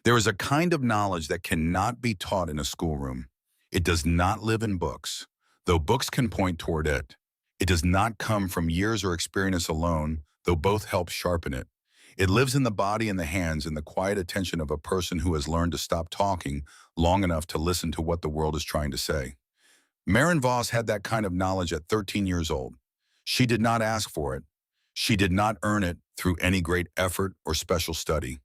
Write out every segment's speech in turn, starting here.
There is a kind of knowledge that cannot be taught in a schoolroom. It does not live in books, though books can point toward it. It does not come from years or experience alone, though both help sharpen it. It lives in the body and the hands, in the quiet attention of a person who has learned to stop talking long enough to listen to what the world is trying to say. Maren Voss had that kind of knowledge at 13 years old. She did not ask for it. She did not earn it through any great effort or special study.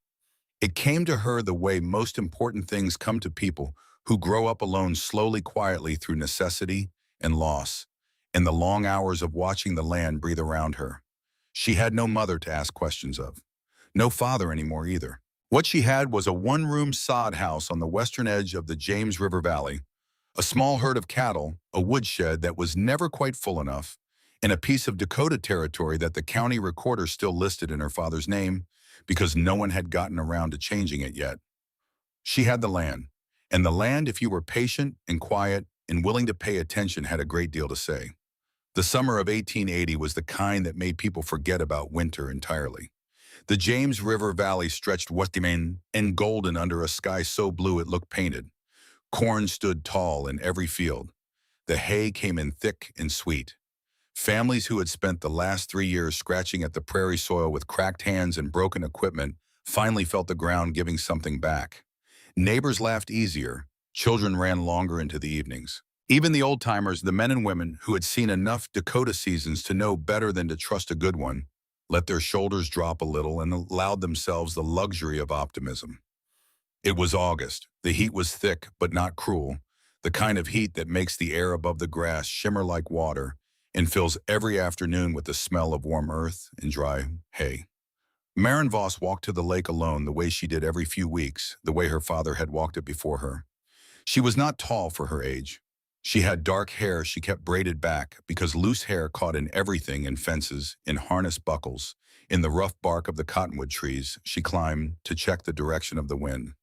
It came to her the way most important things come to people who grow up alone, slowly, quietly, through necessity and loss, in the long hours of watching the land breathe around her. She had no mother to ask questions of. No father anymore either. What she had was a one-room sod house on the western edge of the James River Valley, a small herd of cattle, a woodshed that was never quite full enough, and a piece of Dakota territory that the county recorder still listed in her father's name because no one had gotten around to changing it yet. She had the land, and the land, if you were patient and quiet and willing to pay attention, had a great deal to say. The summer of 1880 was the kind that made people forget about winter entirely. The James River Valley stretched westward and golden under a sky so blue it looked painted. Corn stood tall in every field. The hay came in thick and sweet. Families who had spent the last 3 years scratching at the prairie soil with cracked hands and broken equipment finally felt the ground giving something back. Neighbors laughed easier. Children ran longer into the evenings. Even the old-timers, the men and women who had seen enough Dakota seasons to know better than to trust a good one, let their shoulders drop a little and allowed themselves the luxury of optimism. It was August. The heat was thick, but not cruel, the kind of heat that makes the air above the grass shimmer like water and fills every afternoon with the smell of warm earth and dry hay. Maren Voss walked to the lake alone the way she did every few weeks, the way her father had walked it before her. She was not tall for her age. She had dark hair she kept braided back because loose hair caught in everything, in fences, in harness buckles, in the rough bark of the cottonwood trees she climbed to check the direction of the wind.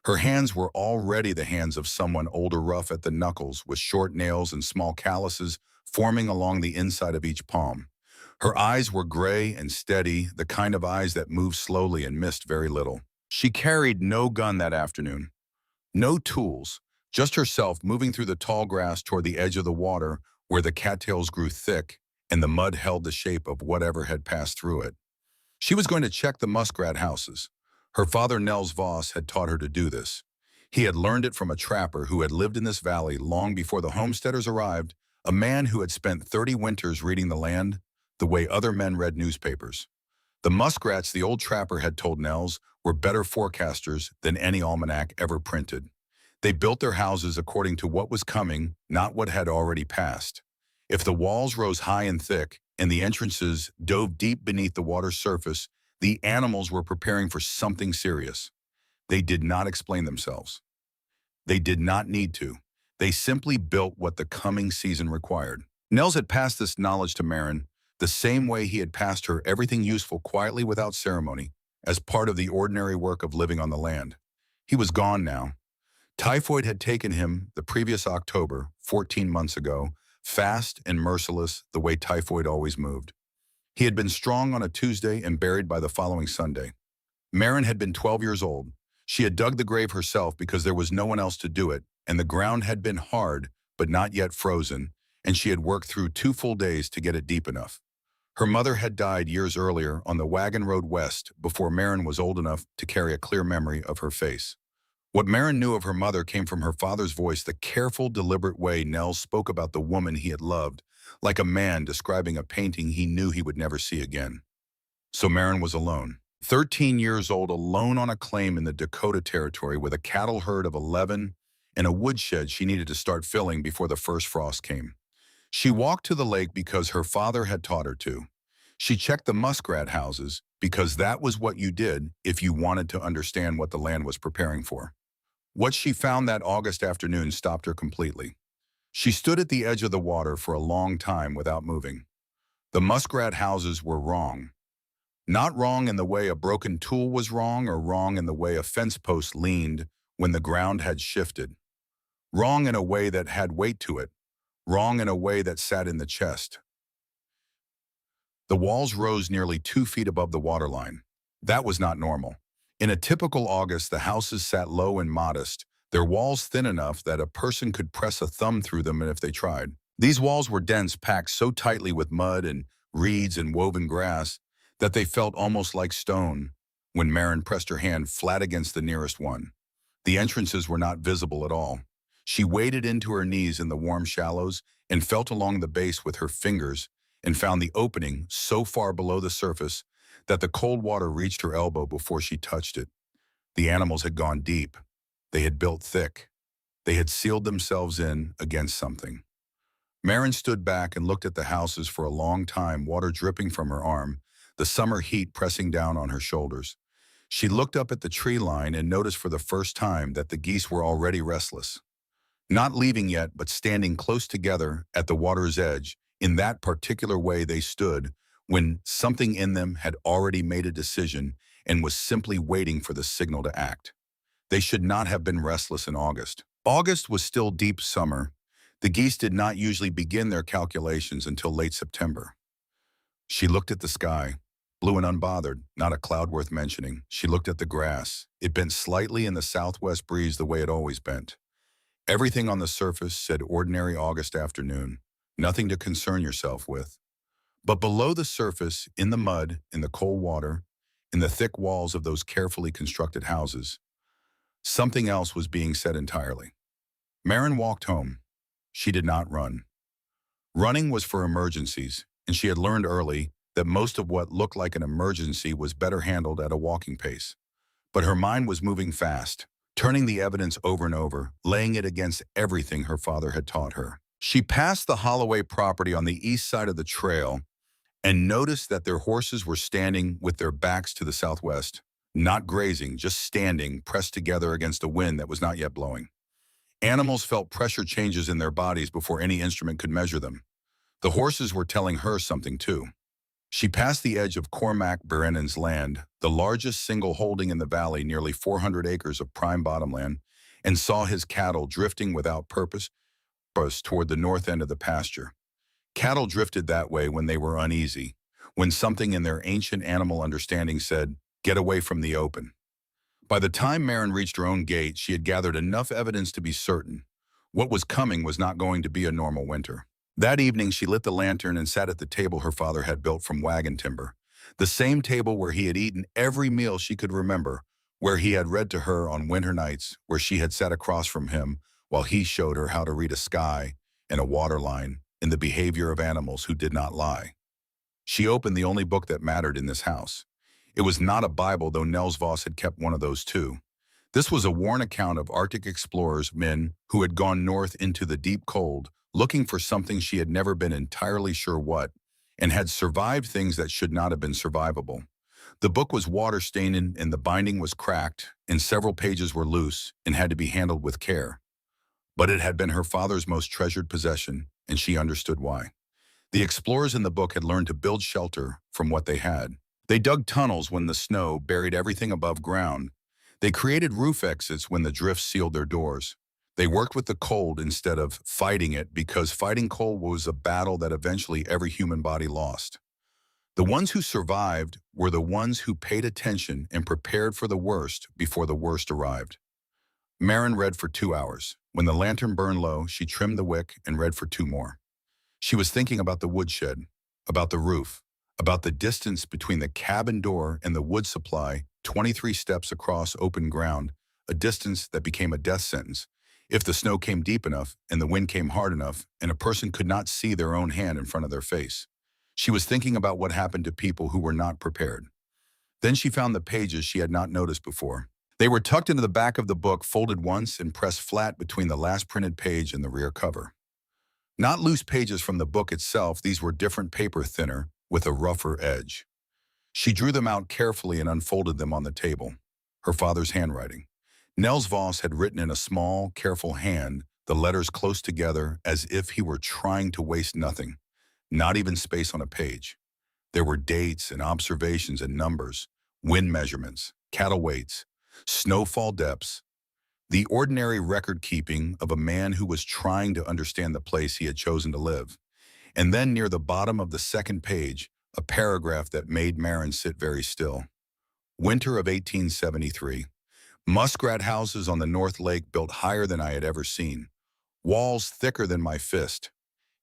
Her hands were already the hands of someone older, rough at the knuckles, with short nails and small calluses forming along the inside of each palm. Her eyes were gray and steady, the kind of eyes that moved slowly and missed very little. She carried no gun that afternoon, no tools, just herself moving through the tall grass toward the edge of the water where the cattails grew thick and the mud held the shape of whatever had passed through it. She was going to check the muskrat houses. Her father, Nels Voss, had taught her to do this. He had learned it from a trapper who had lived in this valley long before the homesteaders arrived, a man who had spent 30 winters reading the land the way other men read newspapers. The muskrats, the old trapper had told Nels, were better forecasters than any almanac ever printed. They built their houses according to what was coming, not what had already passed. If the walls rose high and thick and the entrances dove deep beneath the water's surface, the animals were preparing for something serious. They did not explain themselves. They did not need to. They simply built what the coming season required. Nels had passed this knowledge to Maren the same way he had passed her everything useful, quietly, without ceremony, as part of the ordinary work of living on the land. He was gone now. Typhoid had taken him the previous October, 14 months ago, fast and merciless, the way typhoid always moved. He had been strong on a Tuesday and buried by the following Sunday. Maren had been 12 years old. She had dug the grave herself because there was no one else to do it, and the ground had been hard, but not yet frozen, and she had worked through 2 full days to get it deep enough. Her mother had died years earlier on the wagon road west, before Maren was old enough to carry a clear memory of her face. What Maren knew of her mother came from her father's voice, the careful, deliberate way Nels spoke about the woman he had loved, like a man describing a painting he knew he would never see again. So Maren was alone. 13 years old, alone on a claim in the Dakota territory with a cattle herd of 11 and a woodshed she needed to start filling before the first frost came. She walked to the lake because her father had taught her to. She checked the muskrat houses because that was what you did if you wanted to understand what the land was preparing for. What she found that August afternoon stopped her completely. She stood at the edge of the water for a long time without moving. The muskrat houses were wrong. Not wrong in the way a broken tool was wrong, or wrong in the way a fence post leaned when the ground had shifted. Wrong in a way that had weight to it. Wrong in a way that sat in the chest. The walls rose nearly 2 feet above the waterline. That was not normal. In a typical August, the houses sat low and modest, their walls thin enough that a person could press a thumb through them if they tried. These walls were dense, packed so tightly with mud and reeds and woven grass that they felt almost like stone when Marin pressed her hand flat against the nearest one. The entrances were not visible at all. She waded into her knees in the warm shallows and felt along the base with her fingers and found the opening so far below the surface that the cold water reached her elbow before she touched it. The animals had gone deep. They had built thick. They had sealed themselves in against something. Marin stood back and looked at the houses for a long time, water dripping from her arm, the summer heat pressing down on her shoulders. She looked up at the tree line and noticed for the first time that the geese were already restless. Not leaving yet, but standing close together at the water's edge, in that particular way they stood when something in them had already made a decision and was simply waiting for the signal to act. They should not have been restless in August. August was still deep summer. The geese did not usually begin their calculations until late September. She looked at the sky, blue and unbothered, not a cloud worth mentioning. She looked at the grass. It bent slightly in the southwest breeze the way it always bent. Everything on the surface said ordinary August afternoon, nothing to concern yourself with. But below the surface, in the mud, in the cold water, in the thick walls of those carefully constructed houses, something else was being said entirely. Marin walked home. She did not run. Running was for emergencies, and she had learned early that most of what looked like an emergency was better handled at a walking pace. But her mind was moving fast, turning the evidence over and over, laying it against everything her father had taught her. She passed the Holloway property on the east side of the trail and noticed that their horses were standing with their backs to the southwest, not grazing, just standing, pressed together against a wind that was not yet blowing. Animals felt pressure changes in their bodies before any instrument could measure them. The horses were telling her something too. She passed the edge of Cormac Brennan's land, the largest single holding in the valley, nearly 400 acres of prime bottomland, and saw his cattle drifting without purpose toward the north end of the pasture. Cattle drifted that way when they were uneasy, when something in their ancient animal understanding said, "Get away from the open." By the time Marin reached her own gate, she had gathered enough evidence to be certain. What was coming was not going to be a normal winter. That evening, she lit the lantern and sat at the table her father had built from wagon timber, the same table where he had eaten every meal she could remember, where he had read to her on winter nights, where she had sat across from him while he showed her how to read a sky and a water line in the behavior of animals who did not lie. She opened the only book that mattered in this house. It was not a Bible, though Nels Voss had kept one of those too. This was a worn account of Arctic explorers, men who had gone north into the deep cold, looking for something she had never been entirely sure what, and had survived things that should not have been survivable. The book was water-stained and the binding was cracked, and several pages were loose and had to be handled with care. But it had been her father's most treasured possession, and she understood why. The explorers in the book had learned to build shelter from what they had. They dug tunnels when the snow buried everything above ground. They created roof exits when the drifts sealed their doors. They worked with the cold instead of fighting it, because fighting cold was a battle that eventually every human body lost. The ones who survived were the ones who paid attention and prepared for the worst before the worst arrived. Marin read for 2 hours. When the lantern burned low, she trimmed the wick and read for 2 more. She was thinking about the woodshed, about the roof, about the distance between the cabin door and the wood supply, 23 steps across open ground, a distance that became a death sentence if the snow came deep enough and the wind came hard enough and a person could not see their own hand in front of their face. She was thinking about what happened to people who were not prepared. Then she found the pages she had not noticed before. They were tucked into the back of the book, folded once and pressed flat between the last printed page and the rear cover. Not loose pages from the book itself, these were different paper, thinner, with a rougher edge. She drew them out carefully and unfolded them on the table. Her father's handwriting. Nels Voss had written in a small, careful hand, the letters close together as if he were trying to waste nothing, not even space on a page. There were dates and observations and numbers, wind measurements, cattle weights, snowfall depths, the ordinary record-keeping of a man who was trying to understand the place he had chosen to live. And then near the bottom of the second page, a paragraph that made Marin sit very still. Winter of 1873. Muskrat houses on the North Lake built higher than I had ever seen. Walls thicker than my fist.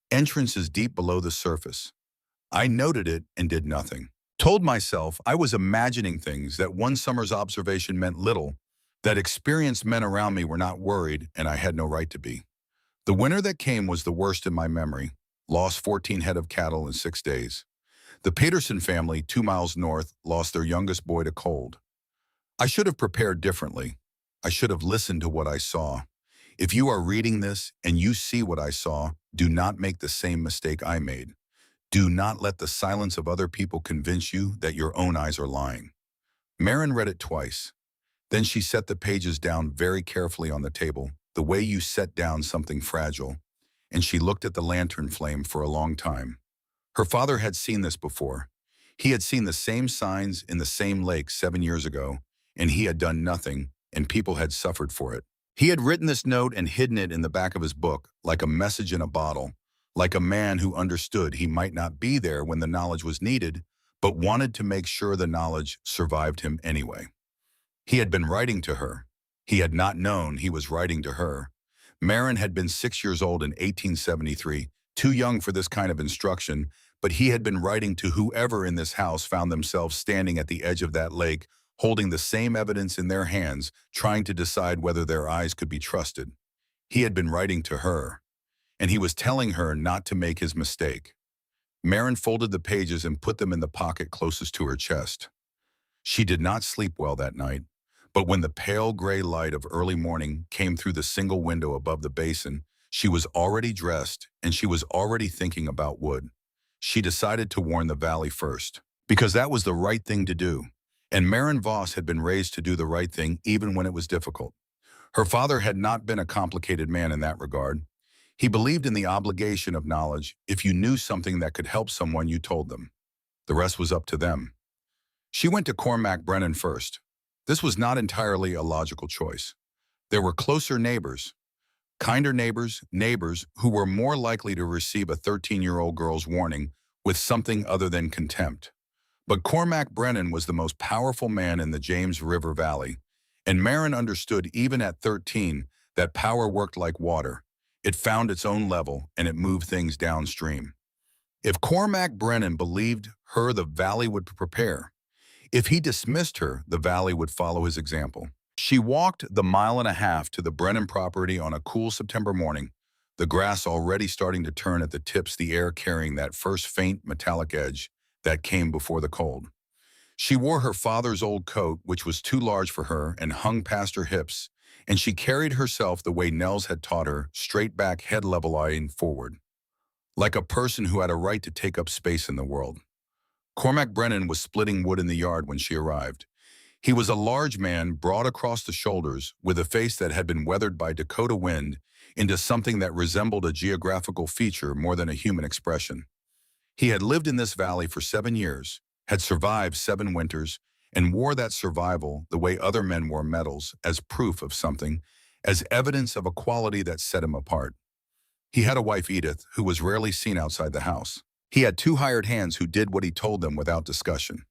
Entrances deep below the surface. I noted it and did nothing. Told myself I was imagining things, that one summer's observation meant little, that experienced men around me were not worried, and I had no right to be. The winter that came was the worst in my memory. Lost 14 head of cattle in 6 days. The Peterson family, 2 miles north, lost their youngest boy to cold. I should have prepared differently. I should have listened to what I saw. If you are reading this and you see what I saw, do not make the same mistake I made. Do not let the silence of other people convince you that your own eyes are lying. Marin read it twice. Then she set the pages down very carefully on the table, the way you set down something fragile, and she looked at the lantern flame for a long time. Her father had seen this before. He had seen the same signs in the same lake 7 years ago, and he had done nothing, and people had suffered for it. He had written this note and hidden it in the back of his book, like a message in a bottle, like a man who understood he might not be there when the knowledge was needed, but wanted to make sure the knowledge survived him anyway. He had been writing to her. He had not known he was writing to her. Marin had been 6 years old in 1873, too young for this kind of instruction, but he had been writing to whoever in this house found themselves standing at the edge of that lake, holding the same evidence in their hands, trying to decide whether their eyes could be trusted. He had been writing to her, and he was telling her not to make his mistake. Marin folded the pages and put them in the pocket closest to her chest. She did not sleep well that night, but when the pale gray light of early morning came through the single window above the basin, she was already dressed and she was already thinking about Wood. She decided to warn the valley first, because that was the right thing to do. And Marin Voss had been raised to do the right thing even when it was difficult. Her father had not been a complicated man in that regard. He believed in the obligation of knowledge. If you knew something that could help someone, you told them. The rest was up to them. She went to Cormac Brennan first. This was not entirely a logical choice. There were closer neighbors, kinder neighbors, neighbors who were more likely to receive a 13-year-old girl's warning with something other than contempt. But Cormac Brennan was the most powerful man in the James River Valley, and Marin understood even at 13 that power worked like water. It found its own level, and it moved things downstream. If Cormac Brennan believed her, the valley would prepare. If he dismissed her, the valley would follow his example. She walked the 1.5 miles to the Brennan property on a cool September morning, the grass already starting to turn at the tips, the air carrying that first faint metallic edge that came before the cold. She wore her father's old coat, which was too large for her and hung past her hips, and she carried herself the way Nels had taught her, straight back, head level, eyeing forward, like a person who had a right to take up space in the world. Cormac Brennan was splitting wood in the yard when she arrived. He was a large man, broad across the shoulders, with a face that had been weathered by Dakota wind into something that resembled a geographical feature more than a human expression. He had lived in this valley for 7 years, had survived 7 winters, and wore that survival the way other men wore medals, as proof of something, as evidence of a quality that set him apart. He had a wife, Edith, who was rarely seen outside the house. He had 2 hired hands who did what he told them without discussion.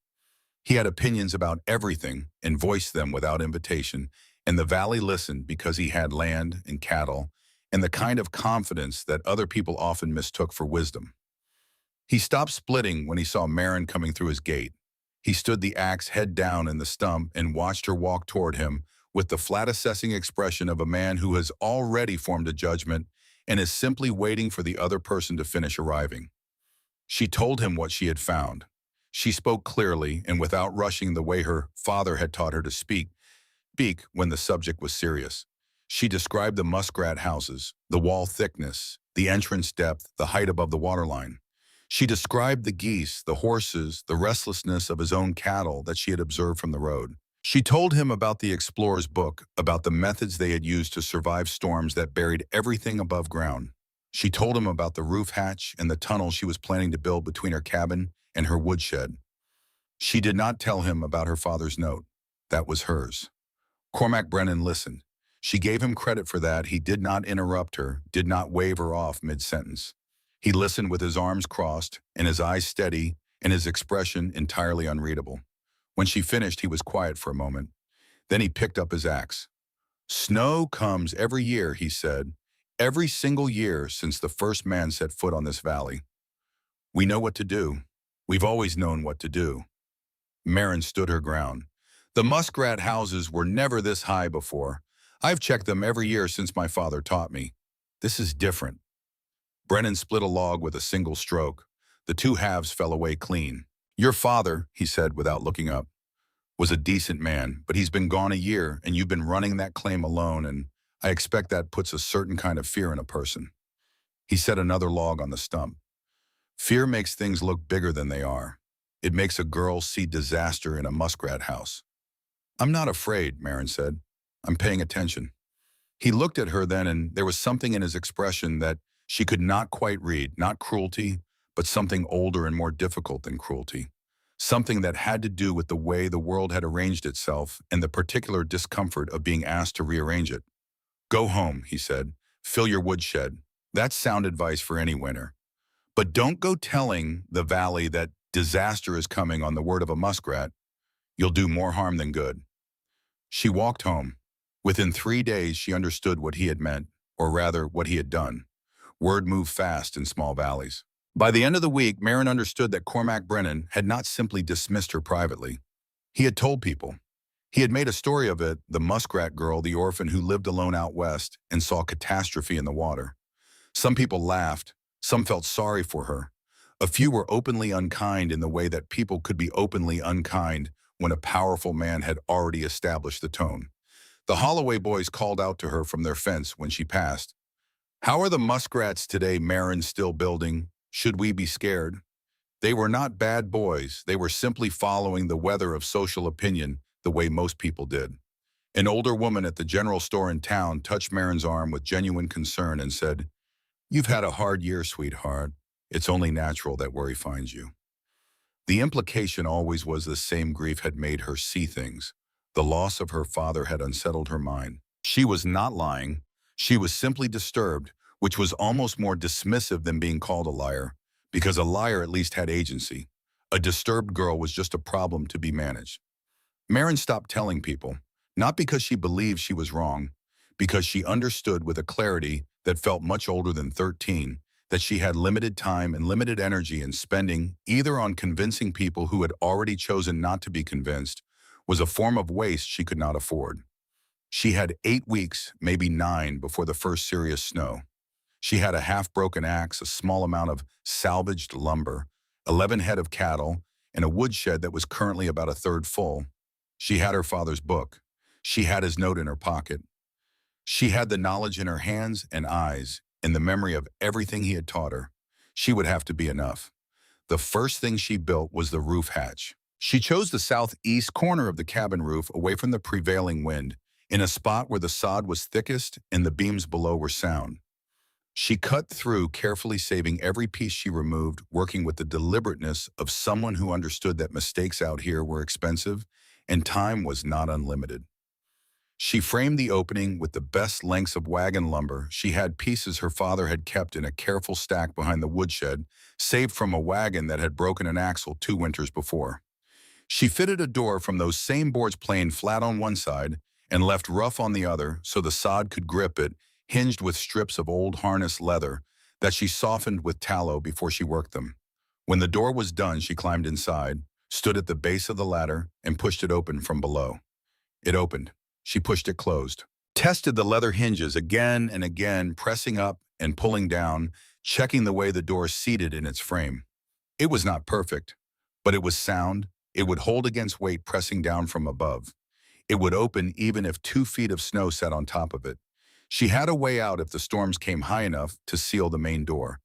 He had opinions about everything and voiced them without invitation, and the valley listened because he had land and cattle and the kind of confidence that other people often mistook for wisdom. He stopped splitting when he saw Marin coming through his gate. He stood the axe head down in the stump and watched her walk toward him with the flat assessing expression of a man who has already formed a judgment and is simply waiting for the other person to finish arriving. She told him what she had found. She spoke clearly and without rushing the way her father had taught her to speak when the subject was serious. She described the muskrat houses, the wall thickness, the entrance depth, the height above the waterline. She described the geese, the horses, the restlessness of his own cattle that she had observed from the road. She told him about the explorer's book, about the methods they had used to survive storms that buried everything above ground. She told him about the roof hatch and the tunnel she was planning to build between her cabin and her woodshed. She did not tell him about her father's note. That was hers. Cormac Brennan listened. She gave him credit for that. He did not interrupt her, did not wave her off mid-sentence. He listened with his arms crossed and his eyes steady and his expression entirely unreadable. When she finished, he was quiet for a moment. Then he picked up his axe. Snow comes every year, he said. Every single year since the first man set foot on this valley. We know what to do. We've always known what to do. Marin stood her ground. The muskrat houses were never this high before. I've checked them every year since my father taught me. This is different. Brennan split a log with a single stroke. The two halves fell away clean. Your father, he said without looking up, was a decent man, but he's been gone a year and you've been running that claim alone, and I expect that puts a certain kind of fear in a person. He set another log on the stump. Fear makes things look bigger than they are. It makes a girl see disaster in a muskrat house. I'm not afraid, Marin said. I'm paying attention. He looked at her then, and there was something in his expression that she could not quite read, not cruelty, but something older and more difficult than cruelty. Something that had to do with the way the world had arranged itself and the particular discomfort of being asked to rearrange it. Go home, he said. Fill your woodshed. That's sound advice for any winter. But don't go telling the valley that disaster is coming on the word of a muskrat. You'll do more harm than good. She walked home. Within 3 days, she understood what he had meant, or rather, what he had done. Word moved fast in small valleys. By the end of the week, Marin understood that Cormac Brennan had not simply dismissed her privately. He had told people. He had made a story of it, the muskrat girl, the orphan who lived alone out west and saw catastrophe in the water. Some people laughed. Some felt sorry for her. A few were openly unkind in the way that people could be openly unkind when a powerful man had already established the tone. The Holloway boys called out to her from their fence when she passed. How are the muskrats today, Marin, still building? Should we be scared? They were not bad boys. They were simply following the weather of social opinion the way most people did. An older woman at the general store in town touched Marin's arm with genuine concern and said, You've had a hard year, sweetheart. It's only natural that worry finds you. The implication always was the same grief had made her see things. The loss of her father had unsettled her mind. She was not lying. She was simply disturbed, which was almost more dismissive than being called a liar, because a liar at least had agency. A disturbed girl was just a problem to be managed. Marin stopped telling people, not because she believed she was wrong, because she understood with a clarity that felt much older than 13, that she had limited time and limited energy in spending either on convincing people who had already chosen not to be convinced was a form of waste she could not afford. She had 8 weeks, maybe 9, before the first serious snow. She had a half-broken axe, a small amount of salvaged lumber, 11 head of cattle, and a woodshed that was currently about a third full. She had her father's book. She had his note in her pocket. She had the knowledge in her hands and eyes, and the memory of everything he had taught her. She would have to be enough. The first thing she built was the roof hatch. She chose the southeast corner of the cabin roof away from the prevailing wind, in a spot where the sod was thickest and the beams below were sound. She cut through, carefully saving every piece she removed, working with the deliberateness of someone who understood that mistakes out here were expensive and time was not unlimited. She framed the opening with the best lengths of wagon lumber. She had pieces her father had kept in a careful stack behind the woodshed, saved from a wagon that had broken an axle 2 winters before. She fitted a door from those same boards plain flat on one side and left rough on the other so the sod could grip it, hinged with strips of old harness leather that she softened with tallow before she worked them. When the door was done, she climbed inside, stood at the base of the ladder, and pushed it open from below. It opened. She pushed it closed, tested the leather hinges again and again, pressing up and pulling down, checking the way the door seated in its frame. It was not perfect, but it was sound. It would hold against weight pressing down from above. It would open even if 2 feet of snow sat on top of it. She had a way out if the storms came high enough to seal the main door.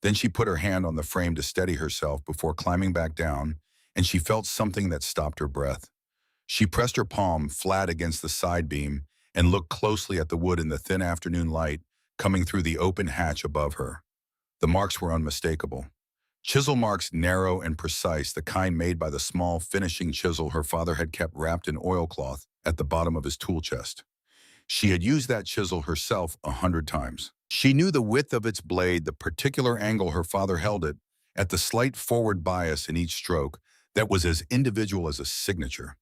Then she put her hand on the frame to steady herself before climbing back down, and she felt something that stopped her breath. She pressed her palm flat against the side beam and looked closely at the wood in the thin afternoon light coming through the open hatch above her. The marks were unmistakable. Chisel marks, narrow and precise, the kind made by the small finishing chisel her father had kept wrapped in oilcloth at the bottom of his tool chest. She had used that chisel herself 100 times. She knew the width of its blade, the particular angle her father held it, at the slight forward bias in each stroke, that was as individual as a signature.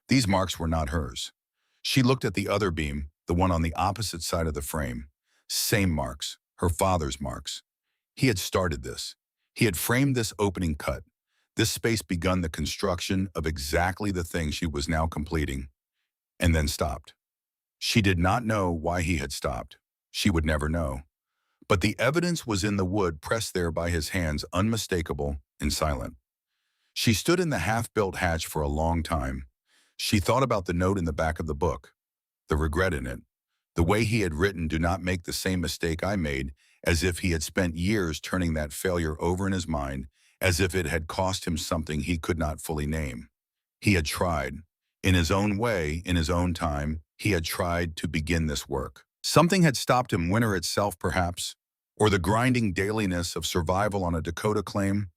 These marks were not hers. She looked at the other beam, the one on the opposite side of the frame. Same marks, her father's marks. He had started this. He had framed this opening cut. This space begun the construction of exactly the thing she was now completing, and then stopped. She did not know why he had stopped. She would never know. But the evidence was in the wood pressed there by his hands, unmistakable and silent. She stood in the half-built hatch for a long time. She thought about the note in the back of the book, the regret in it, the way he had written, "Do not make the same mistake I made," as if he had spent years turning that failure over in his mind, as if it had cost him something he could not fully name. He had tried. In his own way, in his own time, he had tried to begin this work. Something had stopped him, winter itself perhaps, or the grinding dailiness of survival on a Dakota claim,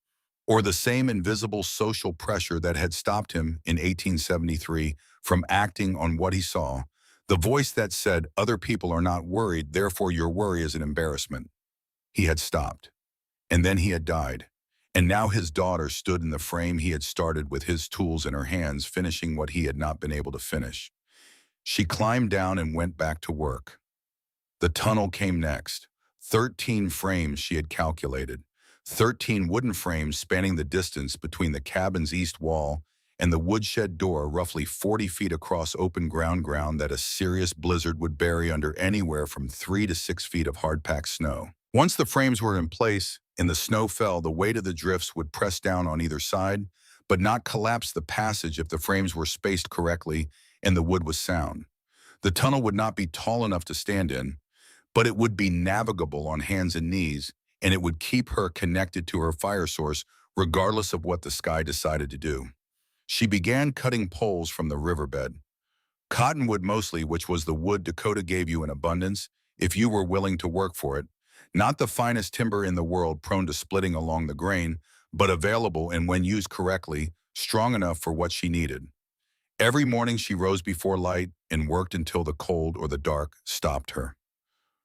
or the same invisible social pressure that had stopped him in 1873 from acting on what he saw, the voice that said, "Other people are not worried, therefore your worry is an embarrassment." He had stopped. And then he had died. And now his daughter stood in the frame he had started with his tools in her hands, finishing what he had not been able to finish. She climbed down and went back to work. The tunnel came next. 13 frames she had calculated. 13 wooden frames spanning the distance between the cabin's east wall and the woodshed door, roughly 40 feet across open ground that a serious blizzard would bury under anywhere from 3 to 6 feet of hard-packed snow. Once the frames were in place and the snow fell, the weight of the drifts would press down on either side, but not collapse the passage if the frames were spaced correctly and the wood was sound. The tunnel would not be tall enough to stand in, but it would be navigable on hands and knees, and it would keep her connected to her fire source regardless of what the sky decided to do. She began cutting poles from the riverbed. Cottonwood mostly, which was the wood Dakota gave you in abundance if you were willing to work for it. Not the finest timber in the world, prone to splitting along the grain, but available and, when used correctly, strong enough for what she needed. Every morning she rose before light and worked until the cold or the dark stopped her.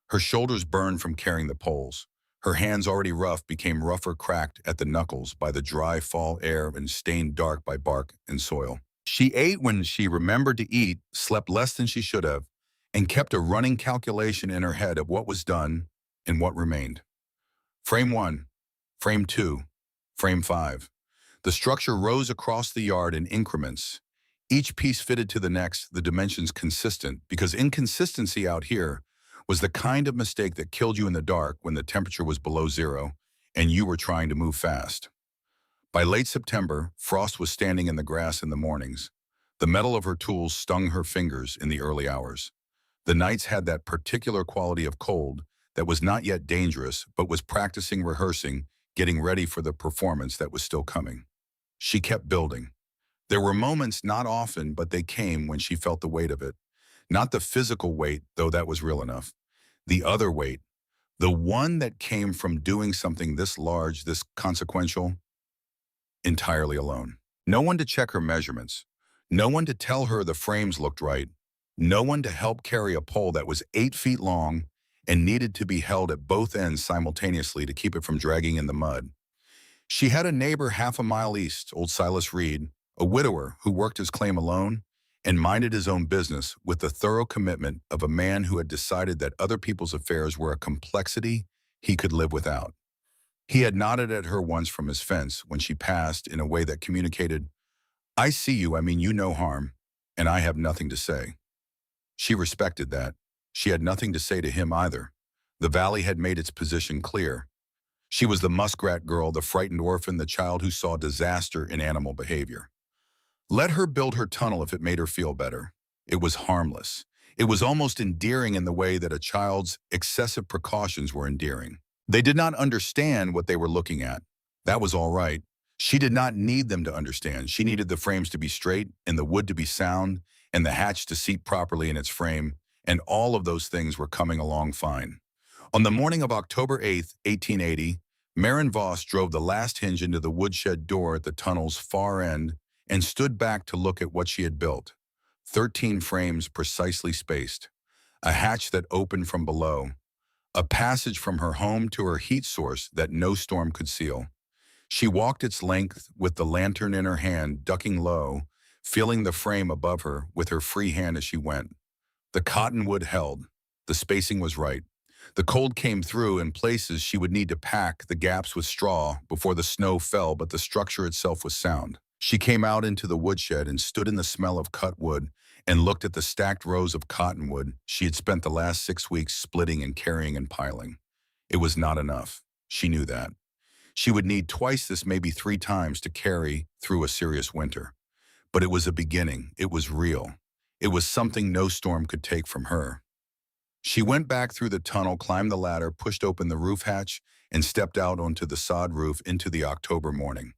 Her shoulders burned from carrying the poles. Her hands, already rough, became rougher, cracked at the knuckles by the dry fall air and stained dark by bark and soil. She ate when she remembered to eat, slept less than she should have, and kept a running calculation in her head of what was done and what remained. Frame 1, Frame 2, Frame 5. The structure rose across the yard in increments. Each piece fitted to the next, the dimensions consistent, because inconsistency out here was the kind of mistake that killed you in the dark when the temperature was below zero and you were trying to move fast. By late September, frost was standing in the grass in the mornings. The metal of her tools stung her fingers in the early hours. The nights had that particular quality of cold that was not yet dangerous, but was practicing, rehearsing, getting ready for the performance that was still coming. She kept building. There were moments, not often, but they came, when she felt the weight of it. Not the physical weight, though that was real enough. The other weight, the one that came from doing something this large, this consequential, entirely alone. No one to check her measurements. No one to tell her the frames looked right. No one to help carry a pole that was 8 feet long and needed to be held at both ends simultaneously to keep it from dragging in the mud. She had a neighbor half a mile east, old Silas Reed, a widower who worked his claim alone and minded his own business with the thorough commitment of a man who had decided that other people's affairs were a complexity he could live without. He had nodded at her once from his fence when she passed in a way that communicated, "I see you, I mean you no harm, and I have nothing to say." She respected that. She had nothing to say to him either. The valley had made its position clear. She was the muskrat girl, the frightened orphan, the child who saw disaster in animal behavior. Let her build her tunnel if it made her feel better. It was harmless. It was almost endearing in the way that a child's excessive precautions were endearing. They did not understand what they were looking at. That was all right. She did not need them to understand. She needed the frames to be straight and the wood to be sound and the hatch to seat properly in its frame, and all of those things were coming along fine. On the morning of October 8th, 1880, Maren Voss drove the last hinge into the woodshed door at the tunnel's far end and stood back to look at what she had built. 13 frames precisely spaced, a hatch that opened from below, a passage from her home to her heat source that no storm could seal. She walked its length with the lantern in her hand, ducking low, feeling the frame above her with her free hand as she went. The cottonwood held. The spacing was right. The cold came through in places she would need to pack the gaps with straw before the snow fell, but the structure itself was sound. She came out into the woodshed and stood in the smell of cut wood and looked at the stacked rows of cottonwood she had spent the last 6 weeks splitting and carrying and piling. It was not enough. She knew that. She would need twice this, maybe 3 times, to carry through a serious winter. But it was a beginning. It was real. It was something no storm could take from her. She went back through the tunnel, climbed the ladder, pushed open the roof hatch, and stepped out onto the sod roof into the October morning.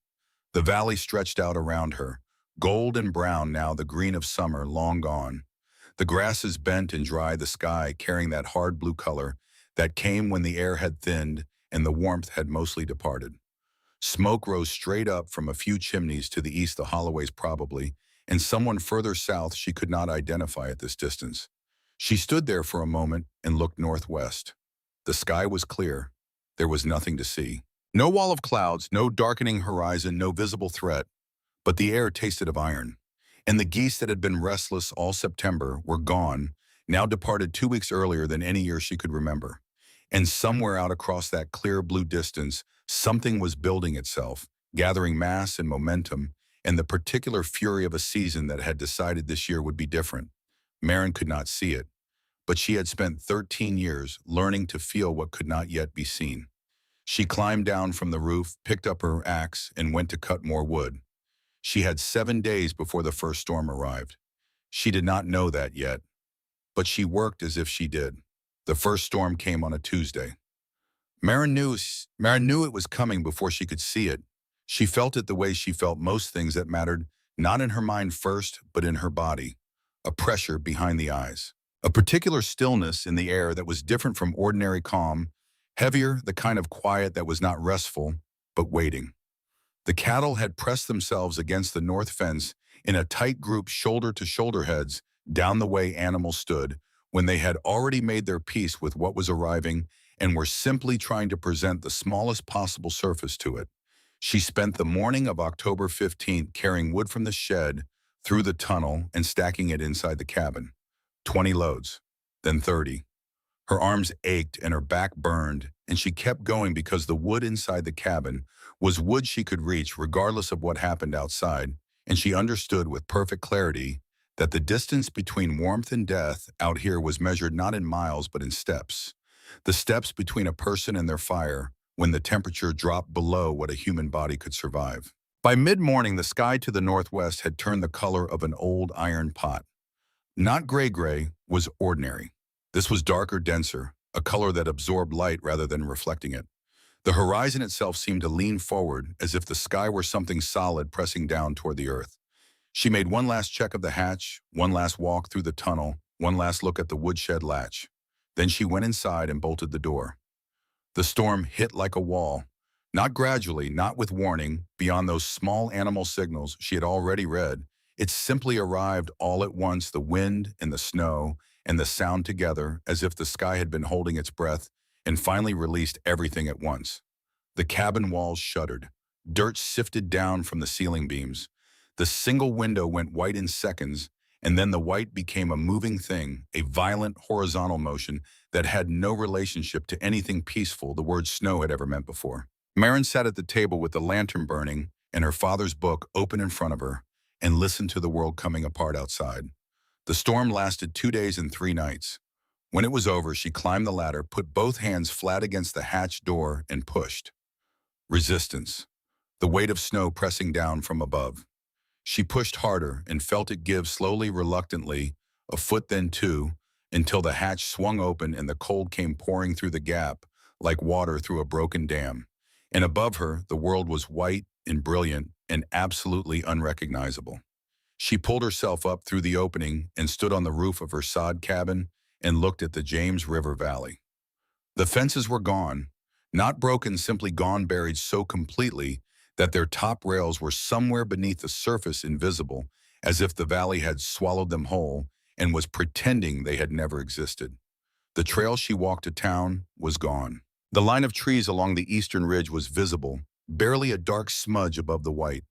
The valley stretched out around her, gold and brown now, the green of summer long gone. The grasses bent and dry, the sky carrying that hard blue color that came when the air had thinned and the warmth had mostly departed. Smoke rose straight up from a few chimneys to the east, the Holloways probably, and someone further south she could not identify at this distance. She stood there for a moment and looked northwest. The sky was clear. There was nothing to see. No wall of clouds, no darkening horizon, no visible threat, but the air tasted of iron. And the geese that had been restless all September were gone, now departed 2 weeks earlier than any year she could remember. And somewhere out across that clear blue distance, something was building itself, gathering mass and momentum, and the particular fury of a season that had decided this year would be different. Maren could not see it, but she had spent 13 years learning to feel what could not yet be seen. She climbed down from the roof, picked up her axe, and went to cut more wood. She had 7 days before the first storm arrived. She did not know that yet, but she worked as if she did. The first storm came on a Tuesday. Maren knew it was coming before she could see it. She felt it the way she felt most things that mattered, not in her mind first, but in her body. A pressure behind the eyes. A particular stillness in the air that was different from ordinary calm, heavier, the kind of quiet that was not restful, but waiting. The cattle had pressed themselves against the north fence in a tight group, shoulder to shoulder, heads down the way animals stood, when they had already made their peace with what was arriving and were simply trying to present the smallest possible surface to it. She spent the morning of October 15th carrying wood from the shed through the tunnel and stacking it inside the cabin. 20 loads, then 30. Her arms ached and her back burned, and she kept going because the wood inside the cabin was wood she could reach regardless of what happened outside, and she understood with perfect clarity that the distance between warmth and death out here was measured not in miles but in steps. The steps between a person and their fire when the temperature dropped below what a human body could survive. By mid-morning, the sky to the northwest had turned the color of an old iron pot. Not gray, was ordinary. This was darker, denser, a color that absorbed light rather than reflecting it. The horizon itself seemed to lean forward as if the sky were something solid pressing down toward the earth. She made one last check of the hatch, one last walk through the tunnel, one last look at the woodshed latch. Then she went inside and bolted the door. The storm hit like a wall, not gradually, not with warning, beyond those small animal signals she had already read. It simply arrived all at once, the wind and the snow and the sound together, as if the sky had been holding its breath and finally released everything at once. The cabin walls shuddered. Dirt sifted down from the ceiling beams. The single window went white in seconds, and then the white became a moving thing, a violent horizontal motion that had no relationship to anything peaceful the word snow had ever meant before. Maren sat at the table with the lantern burning and her father's book open in front of her and listened to the world coming apart outside. The storm lasted 2 days and 3 nights. When it was over, she climbed the ladder, put both hands flat against the hatch door, and pushed. Resistance. The weight of snow pressing down from above. She pushed harder and felt it give slowly, reluctantly, a foot then 2, until the hatch swung open and the cold came pouring through the gap like water through a broken dam. And above her, the world was white and brilliant and absolutely unrecognizable. She pulled herself up through the opening and stood on the roof of her sod cabin and looked at the James River Valley. The fences were gone, not broken, simply gone, buried so completely that their top rails were somewhere beneath the surface, invisible, as if the valley had swallowed them whole and was pretending they had never existed. The trail she walked to town was gone. The line of trees along the eastern ridge was visible, barely a dark smudge above the white.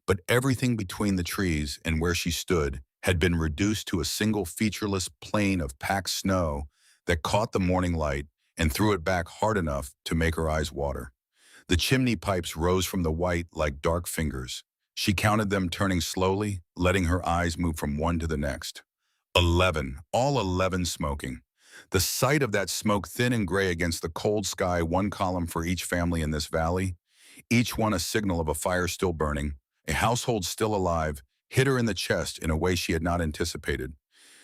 But everything between the trees and where she stood had been reduced to a single featureless plain of packed snow that caught the morning light and threw it back hard enough to make her eyes water. The chimney pipes rose from the white like dark fingers. She counted them, turning slowly, letting her eyes move from one to the next. 11, all 11 smoking. The sight of that smoke, thin and gray against the cold sky, one column for each family in this valley, each one a signal of a fire still burning, a household still alive, hit her in the chest in a way she had not anticipated.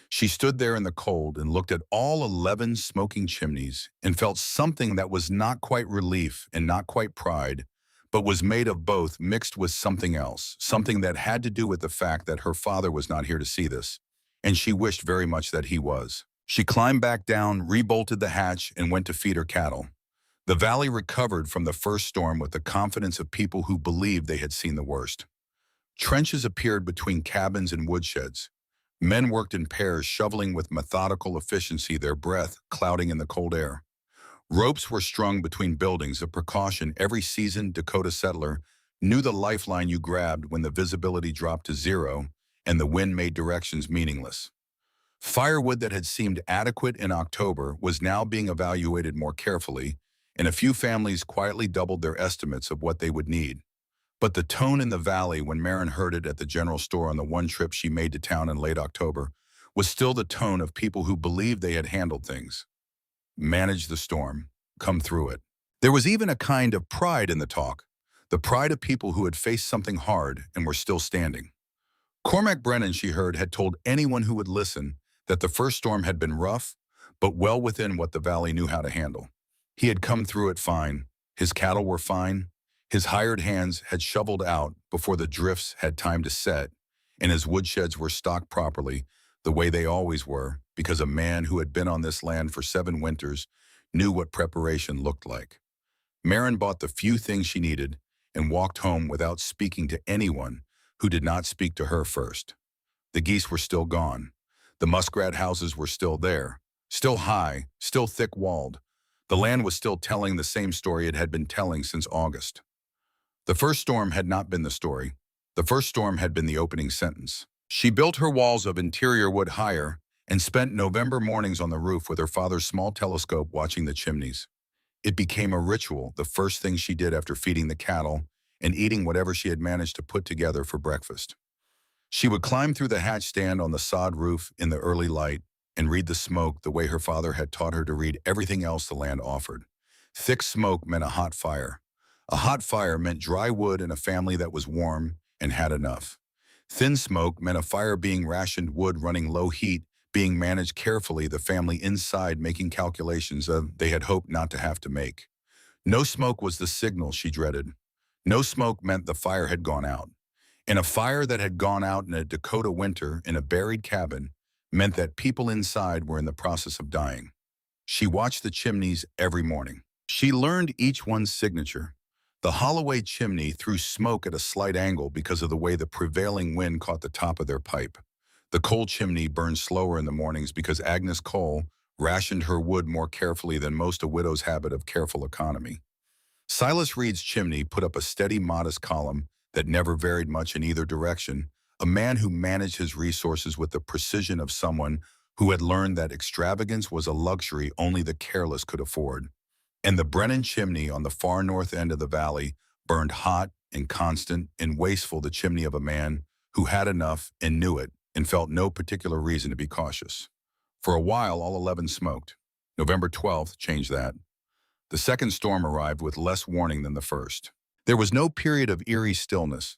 She stood there in the cold and looked at all 11 smoking chimneys and felt something that was not quite relief and not quite pride, but was made of both mixed with something else, something that had to do with the fact that her father was not here to see this, and she wished very much that he was. She climbed back down, rebolted the hatch, and went to feed her cattle. The valley recovered from the first storm with the confidence of people who believed they had seen the worst. Trenches appeared between cabins and woodsheds. Men worked in pairs, shoveling with methodical efficiency, their breath clouding in the cold air. Ropes were strung between buildings, a precaution every seasoned Dakota settler knew, the lifeline you grabbed when the visibility dropped to zero and the wind made directions meaningless. Firewood that had seemed adequate in October was now being evaluated more carefully, and a few families quietly doubled their estimates of what they would need. But the tone in the valley when Maren heard it at the general store on the one trip she made to town in late October was still the tone of people who believed they had handled things. Manage the storm, come through it. There was even a kind of pride in the talk, the pride of people who had faced something hard and were still standing. Cormac Brennan, she heard, had told anyone who would listen that the first storm had been rough, but well within what the valley knew how to handle. He had come through it fine. His cattle were fine. His hired hands had shoveled out before the drifts had time to set, and his woodsheds were stocked properly, the way they always were, because a man who had been on this land for 7 winters knew what preparation looked like. Maren bought the few things she needed and walked home without speaking to anyone who did not speak to her first. The geese were still gone. The muskrat houses were still there, still high, still thick-walled. The land was still telling the same story it had been telling since August. The first storm had not been the story. The first storm had been the opening sentence. She built her walls of interior wood higher and spent November mornings on the roof with her father's small telescope watching the chimneys. It became a ritual, the first thing she did after feeding the cattle and eating whatever she had managed to put together for breakfast. She would climb through the hatch stand on the sod roof in the early light and read the smoke the way her father had taught her to read everything else the land offered. Thick smoke meant a hot fire. A hot fire meant dry wood and a family that was warm and had enough. Thin smoke meant a fire being rationed, wood running low heat, being managed carefully, the family inside making calculations they had hoped not to have to make. No smoke was the signal she dreaded. No smoke meant the fire had gone out. And a fire that had gone out in a Dakota winter in a buried cabin meant that people inside were in the process of dying. She watched the chimneys every morning. She learned each one's signature. The Holloway chimney threw smoke at a slight angle because of the way the prevailing wind caught the top of their pipe. The coal chimney burned slower in the mornings because Agnes Cole rationed her wood more carefully than most a widow's habit of careful economy. Silas Reed's chimney put up a steady, modest column that never varied much in either direction, a man who managed his resources with the precision of someone who had learned that extravagance was a luxury only the careless could afford. And the Brennan chimney on the far north end of the valley burned hot and constant and wasteful, the chimney of a man who had enough and knew it and felt no particular reason to be cautious. For a while, all 11 smoked. November 12th changed that. The second storm arrived with less warning than the first. There was no period of eerie stillness,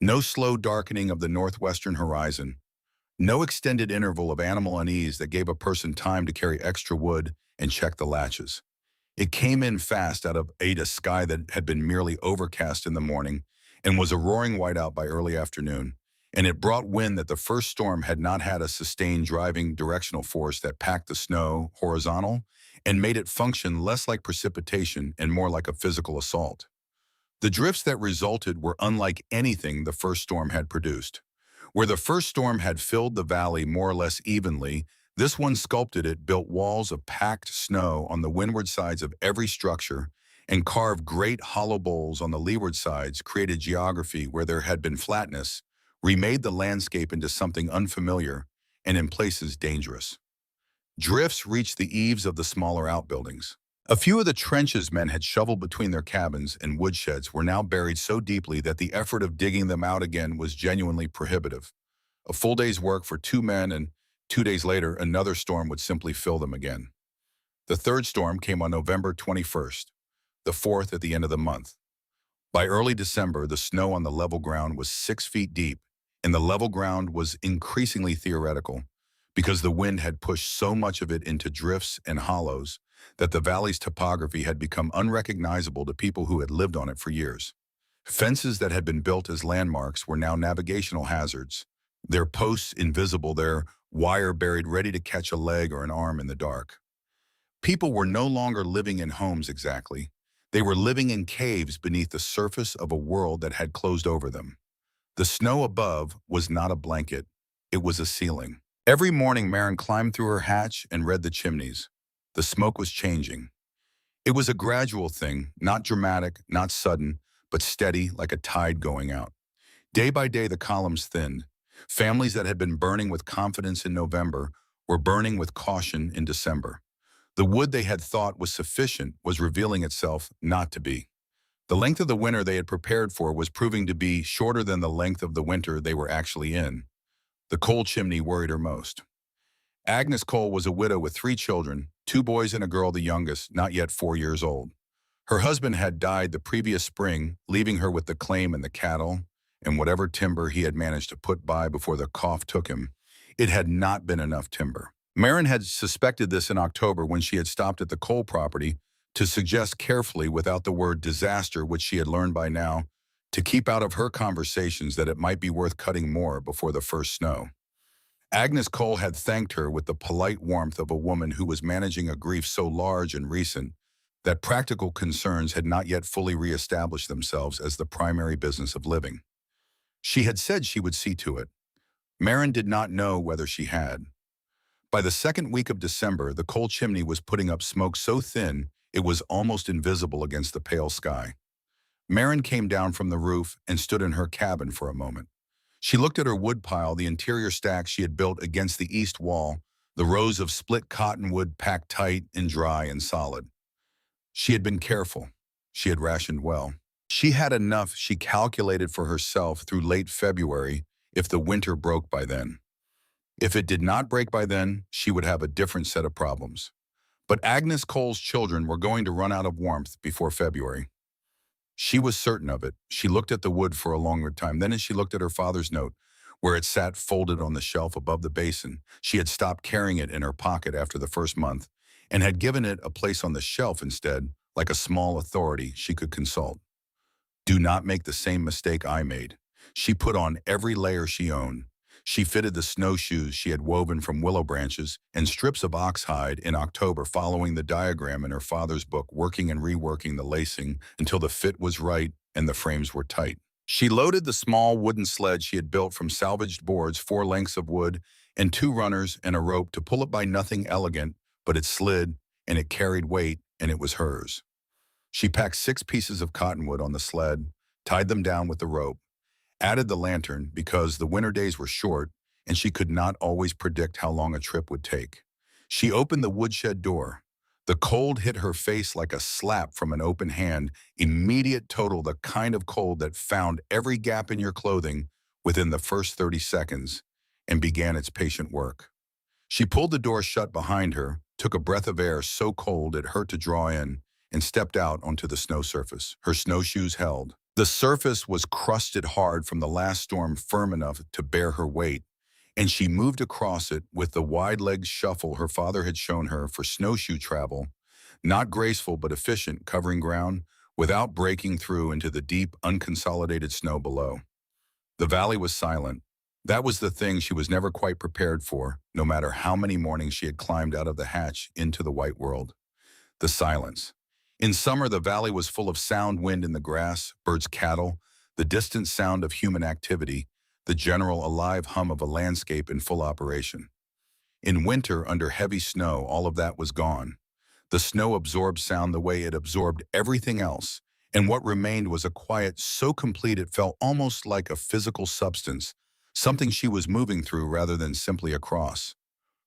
no slow darkening of the northwestern horizon, no extended interval of animal unease that gave a person time to carry extra wood and check the latches. It came in fast out of a sky that had been merely overcast in the morning and was a roaring whiteout by early afternoon, and it brought wind that the first storm had not had, a sustained driving directional force that packed the snow horizontal and made it function less like precipitation and more like a physical assault. The drifts that resulted were unlike anything the first storm had produced. Where the first storm had filled the valley more or less evenly, this one sculpted it, built walls of packed snow on the windward sides of every structure, and carved great hollow bowls on the leeward sides, created geography where there had been flatness, remade the landscape into something unfamiliar and in places dangerous. Drifts reached the eaves of the smaller outbuildings. A few of the trenches men had shoveled between their cabins and woodsheds were now buried so deeply that the effort of digging them out again was genuinely prohibitive. A full day's work for 2 men, and 2 days later, another storm would simply fill them again. The third storm came on November 21st, the fourth at the end of the month. By early December, the snow on the level ground was 6 feet deep, and the level ground was increasingly theoretical because the wind had pushed so much of it into drifts and hollows that the valley's topography had become unrecognizable to people who had lived on it for years. Fences that had been built as landmarks were now navigational hazards, their posts invisible, their wire buried ready to catch a leg or an arm in the dark. People were no longer living in homes exactly. They were living in caves beneath the surface of a world that had closed over them. The snow above was not a blanket, it was a ceiling. Every morning, Maren climbed through her hatch and read the chimneys. The smoke was changing. It was a gradual thing, not dramatic, not sudden, but steady like a tide going out. Day by day, the columns thinned. Families that had been burning with confidence in November were burning with caution in December. The wood they had thought was sufficient was revealing itself not to be. The length of the winter they had prepared for was proving to be shorter than the length of the winter they were actually in. The coal chimney worried her most. Agnes Cole was a widow with 3 children, 2 boys and a girl, the youngest, not yet 4 years old. Her husband had died the previous spring, leaving her with the claim and the cattle, and whatever timber he had managed to put by before the cough took him. It had not been enough timber. Maren had suspected this in October when she had stopped at the coal property to suggest carefully, without the word disaster, which she had learned by now, to keep out of her conversations that it might be worth cutting more before the first snow. Agnes Cole had thanked her with the polite warmth of a woman who was managing a grief so large and recent that practical concerns had not yet fully reestablished themselves as the primary business of living. She had said she would see to it. Maren did not know whether she had. By the second week of December, the coal chimney was putting up smoke so thin it was almost invisible against the pale sky. Maren came down from the roof and stood in her cabin for a moment. She looked at her woodpile, the interior stack she had built against the east wall, the rows of split cottonwood packed tight and dry and solid. She had been careful. She had rationed well. She had enough, she calculated for herself, through late February if the winter broke by then. If it did not break by then, she would have a different set of problems. But Agnes Cole's children were going to run out of warmth before February. She was certain of it. She looked at the wood for a longer time. Then as she looked at her father's note, where it sat folded on the shelf above the basin, she had stopped carrying it in her pocket after the first month and had given it a place on the shelf instead, like a small authority she could consult. Do not make the same mistake I made. She put on every layer she owned. She fitted the snowshoes she had woven from willow branches and strips of ox hide in October, following the diagram in her father's book, working and reworking the lacing until the fit was right and the frames were tight. She loaded the small wooden sled she had built from salvaged boards, 4 lengths of wood, and 2 runners and a rope to pull it by nothing elegant, but it slid and it carried weight and it was hers. She packed 6 pieces of cottonwood on the sled, tied them down with the rope, added the lantern because the winter days were short and she could not always predict how long a trip would take. She opened the woodshed door. The cold hit her face like a slap from an open hand, immediate, total, the kind of cold that found every gap in your clothing within the first 30 seconds and began its patient work. She pulled the door shut behind her, took a breath of air so cold it hurt to draw in, and stepped out onto the snow surface. Her snowshoes held. The surface was crusted hard from the last storm, firm enough to bear her weight, and she moved across it with the wide-legged shuffle her father had shown her for snowshoe travel, not graceful but efficient, covering ground without breaking through into the deep, unconsolidated snow below. The valley was silent. That was the thing she was never quite prepared for, no matter how many mornings she had climbed out of the hatch into the white world. The silence. In summer, the valley was full of sound: wind in the grass, birds, cattle, the distant sound of human activity, the general alive hum of a landscape in full operation. In winter, under heavy snow, all of that was gone. The snow absorbed sound the way it absorbed everything else, and what remained was a quiet so complete it felt almost like a physical substance, something she was moving through rather than simply across.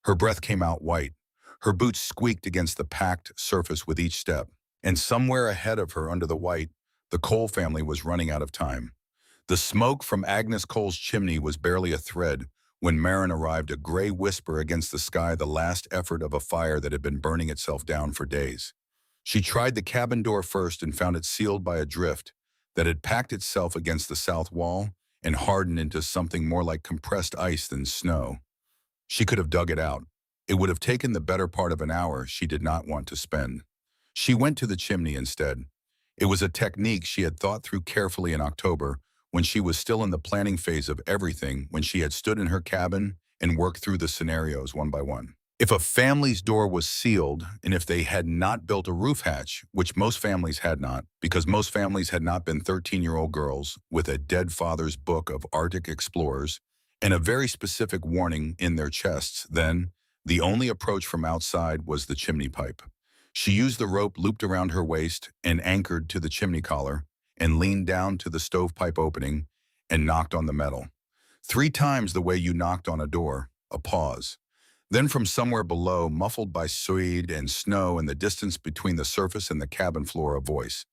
Her breath came out white. Her boots squeaked against the packed surface with each step. And somewhere ahead of her under the white, the Cole family was running out of time. The smoke from Agnes Cole's chimney was barely a thread when Marin arrived, a gray whisper against the sky, the last effort of a fire that had been burning itself down for days. She tried the cabin door first and found it sealed by a drift that had packed itself against the south wall and hardened into something more like compressed ice than snow. She could have dug it out. It would have taken the better part of an hour she did not want to spend. She went to the chimney instead. It was a technique she had thought through carefully in October when she was still in the planning phase of everything, when she had stood in her cabin and worked through the scenarios one by one. If a family's door was sealed, and if they had not built a roof hatch, which most families had not, because most families had not been 13-year-old girls with a dead father's book of Arctic explorers and a very specific warning in their chests, then the only approach from outside was the chimney pipe. She used the rope looped around her waist and anchored to the chimney collar and leaned down to the stovepipe opening and knocked on the metal. 3 times the way you knocked on a door, a pause. Then from somewhere below, muffled by sleet and snow and the distance between the surface and the cabin floor, a voice.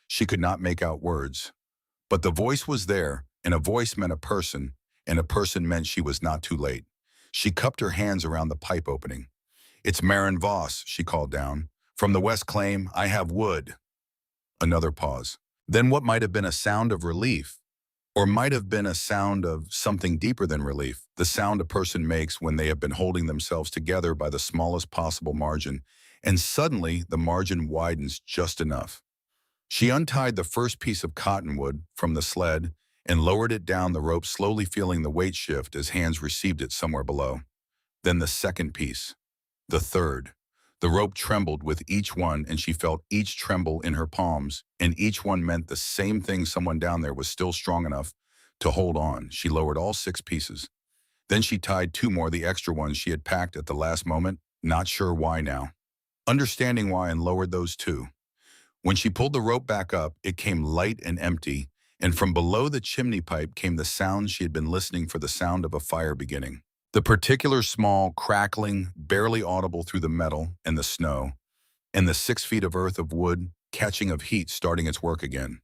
She could not make out words. But the voice was there, and a voice meant a person, and a person meant she was not too late. She cupped her hands around the pipe opening. "It's Marin Voss," she called down. "From the West Claim, I have wood." Another pause. Then what might have been a sound of relief, or might have been a sound of something deeper than relief, the sound a person makes when they have been holding themselves together by the smallest possible margin, and suddenly the margin widens just enough. She untied the first piece of cottonwood from the sled and lowered it down the rope, slowly feeling the weight shift as hands received it somewhere below. Then the second piece, the third. The rope trembled with each one, and she felt each tremble in her palms, and each one meant the same thing: someone down there was still strong enough to hold on. She lowered all 6 pieces. Then she tied 2 more, the extra ones she had packed at the last moment, not sure why now. Understanding why, and lowered those 2. When she pulled the rope back up, it came light and empty, and from below the chimney pipe came the sound she had been listening for, the sound of a fire beginning. The particular small, crackling, barely audible through the metal and the snow, and the 6 feet of earth of wood, catching of heat, starting its work again.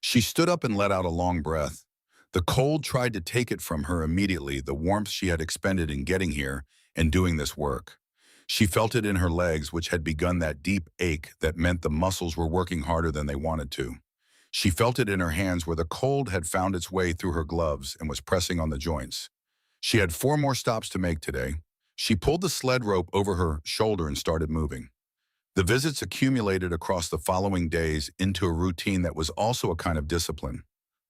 She stood up and let out a long breath. The cold tried to take it from her immediately, the warmth she had expended in getting here and doing this work. She felt it in her legs, which had begun that deep ache that meant the muscles were working harder than they wanted to. She felt it in her hands, where the cold had found its way through her gloves and was pressing on the joints. She had 4 more stops to make today. She pulled the sled rope over her shoulder and started moving. The visits accumulated across the following days into a routine that was also a kind of discipline.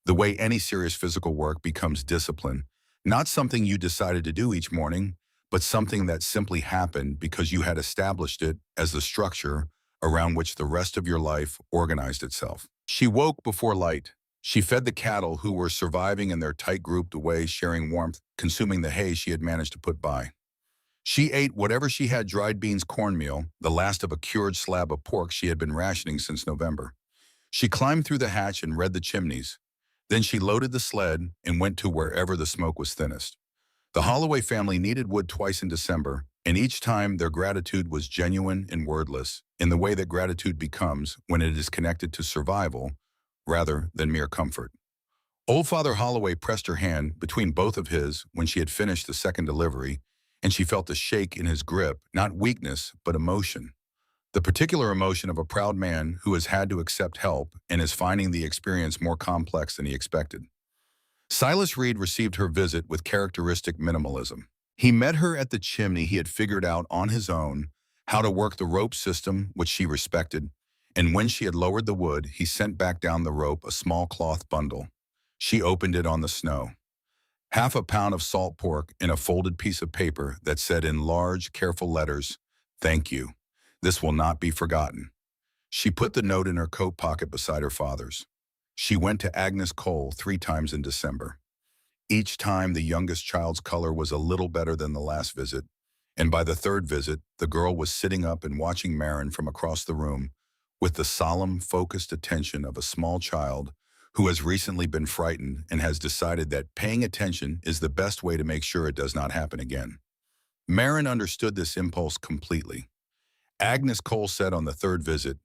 The way any serious physical work becomes discipline, not something you decided to do each morning, but something that simply happened because you had established it as the structure around which the rest of your life organized itself. She woke before light. She fed the cattle, who were surviving in their tight grouped way, sharing warmth, consuming the hay she had managed to put by. She ate whatever she had: dried beans, cornmeal, the last of a cured slab of pork she had been rationing since November. She climbed through the hatch and read the chimneys. Then she loaded the sled and went to wherever the smoke was thinnest. The Holloway family needed wood twice in December, and each time their gratitude was genuine and wordless, in the way that gratitude becomes when it is connected to survival rather than mere comfort. Old Father Holloway pressed her hand between both of his when she had finished the second delivery, and she felt a shake in his grip, not weakness, but emotion. The particular emotion of a proud man who has had to accept help and is finding the experience more complex than he expected. Silas Reed received her visit with characteristic minimalism. He met her at the chimney. He had figured out on his own how to work the rope system, which she respected, and when she had lowered the wood, he sent back down the rope a small cloth bundle. She opened it on the snow. 1/2 pound of salt pork in a folded piece of paper that said in large, careful letters, "Thank you. This will not be forgotten." She put the note in her coat pocket beside her father's. She went to Agnes Cole 3 times in December. Each time the youngest child's color was a little better than the last visit, And by the third visit, the girl was sitting up and watching Marin from across the room with the solemn, focused attention of a small child who has recently been frightened and has decided that paying attention is the best way to make sure it does not happen again. Marin understood this impulse completely. Agnes Cole said on the third visit,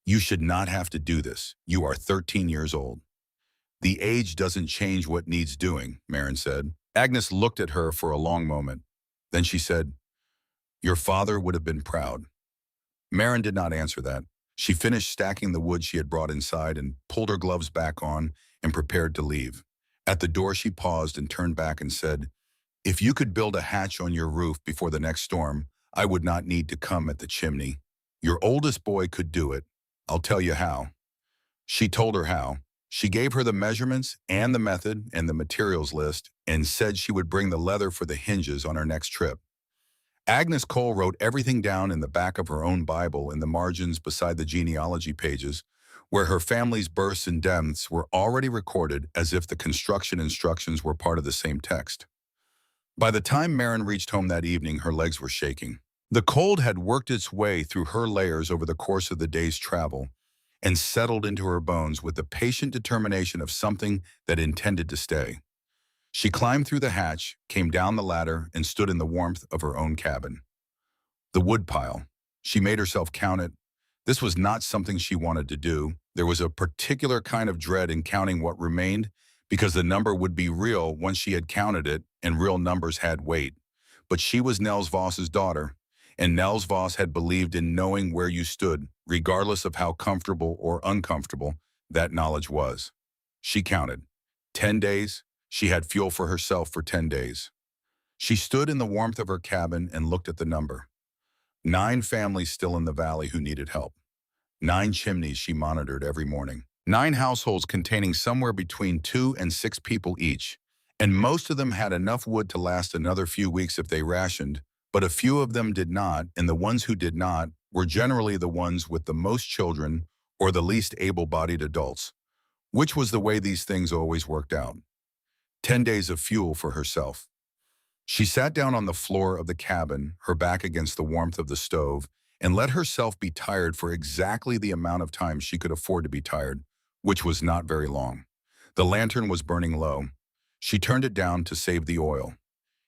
"You should not have to do this. You are 13 years old." "The age doesn't change what needs doing," Marin said. Agnes looked at her for a long moment. Then she said, "Your father would have been proud." Marin did not answer that. She finished stacking the wood she had brought inside and pulled her gloves back on and prepared to leave. At the door she paused and turned back and said, "If you could build a hatch on your roof before the next storm, I would not need to come at the chimney. Your oldest boy could do it. I'll tell you how." She told her how. She gave her the measurements and the method and the materials list and said she would bring the leather for the hinges on her next trip. Agnes Cole wrote everything down in the back of her own Bible in the margins beside the genealogy pages, where her family's births and deaths were already recorded as if the construction instructions were part of the same text. By the time Marin reached home that evening, her legs were shaking. The cold had worked its way through her layers over the course of the day's travel and settled into her bones with the patient determination of something that intended to stay. She climbed through the hatch, came down the ladder, and stood in the warmth of her own cabin. The wood pile. She made herself count it. This was not something she wanted to do. There was a particular kind of dread in counting what remained, because the number would be real once she had counted it, and real numbers had weight. But she was Nels Voss's daughter, and Nels Voss had believed in knowing where you stood, regardless of how comfortable or uncomfortable that knowledge was. She counted. 10 days. She had fuel for herself for 10 days. She stood in the warmth of her cabin and looked at the number. 9 families still in the valley who needed help. 9 chimneys she monitored every morning. 9 households containing somewhere between 2 and 6 people each. And most of them had enough wood to last another few weeks if they rationed, but a few of them did not, and the ones who did not were generally the ones with the most children or the least able-bodied adults, which was the way these things always worked out. 10 days of fuel for herself. She sat down on the floor of the cabin, her back against the warmth of the stove, and let herself be tired for exactly the amount of time she could afford to be tired, which was not very long. The lantern was burning low. She turned it down to save the oil.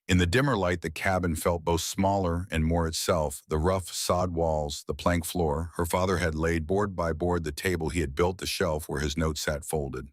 In the dimmer light, the cabin felt both smaller and more itself. The rough sod walls, the plank floor. Her father had laid board by board the table he had built, the shelf where his notes sat folded.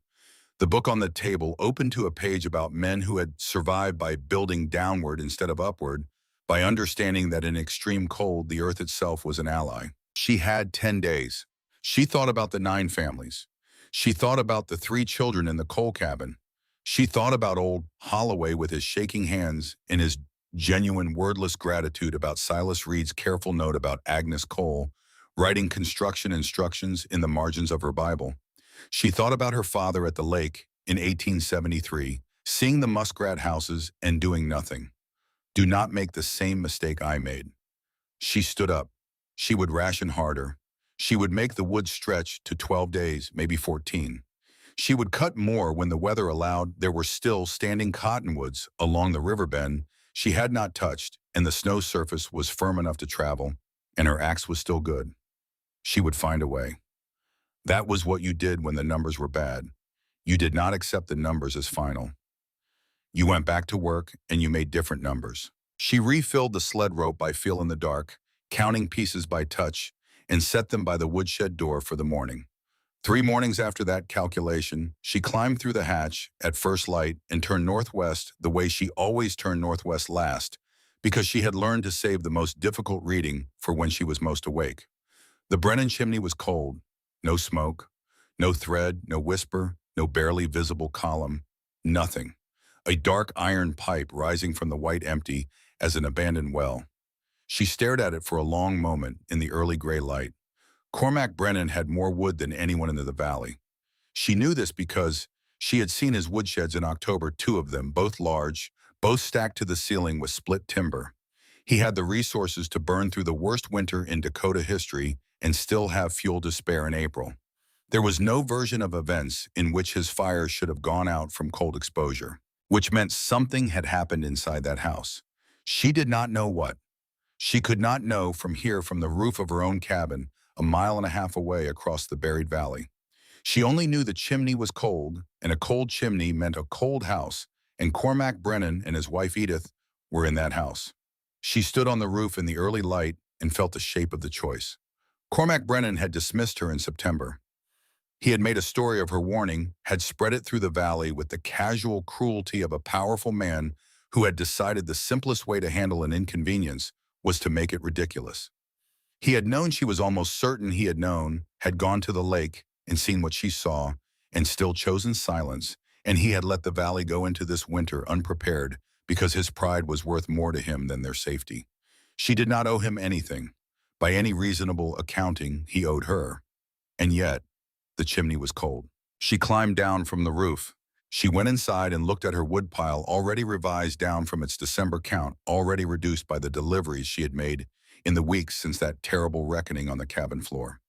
The book on the table opened to a page about men who had survived by building downward instead of upward, by understanding that in extreme cold, the earth itself was an ally. She had 10 days. She thought about the 9 families. She thought about the 3 children in the coal cabin. She thought about old Holloway with his shaking hands and his genuine wordless gratitude, about Silas Reed's careful note about Agnes Cole, writing construction instructions in the margins of her Bible. She thought about her father at the lake in 1873, seeing the muskrat houses and doing nothing. Do not make the same mistake I made. She stood up. She would ration harder. She would make the wood stretch to 12 days, maybe 14. She would cut more when the weather allowed. There were still standing cottonwoods along the river bend she had not touched, and the snow surface was firm enough to travel, and her axe was still good. She would find a way. That was what you did when the numbers were bad. You did not accept the numbers as final. You went back to work and you made different numbers. She refilled the sled rope by feel in the dark, counting pieces by touch, and set them by the woodshed door for the morning. 3 mornings after that calculation, she climbed through the hatch at first light and turned northwest the way she always turned northwest last, because she had learned to save the most difficult reading for when she was most awake. The Brennan chimney was cold. No smoke, no thread, no whisper, no barely visible column, nothing. A dark iron pipe rising from the white empty as an abandoned well. She stared at it for a long moment in the early gray light. Cormac Brennan had more wood than anyone in the valley. She knew this because she had seen his woodsheds in October, 2 of them, both large, both stacked to the ceiling with split timber. He had the resources to burn through the worst winter in Dakota history and still have fuel to spare in April. There was no version of events in which his fire should have gone out from cold exposure, which meant something had happened inside that house. She did not know what. She could not know from here from the roof of her own cabin, a mile and a half away across the buried valley. She only knew the chimney was cold, and a cold chimney meant a cold house, and Cormac Brennan and his wife Edith were in that house. She stood on the roof in the early light and felt the shape of the choice. Cormac Brennan had dismissed her in September. He had made a story of her warning, had spread it through the valley with the casual cruelty of a powerful man who had decided the simplest way to handle an inconvenience was to make it ridiculous. He had known she was almost certain he had known, had gone to the lake and seen what she saw, and still chosen silence, and he had let the valley go into this winter unprepared because his pride was worth more to him than their safety. She did not owe him anything. By any reasonable accounting, he owed her. And yet, the chimney was cold. She climbed down from the roof. She went inside and looked at her woodpile already revised down from its December count, already reduced by the deliveries she had made in the weeks since that terrible reckoning on the cabin floor.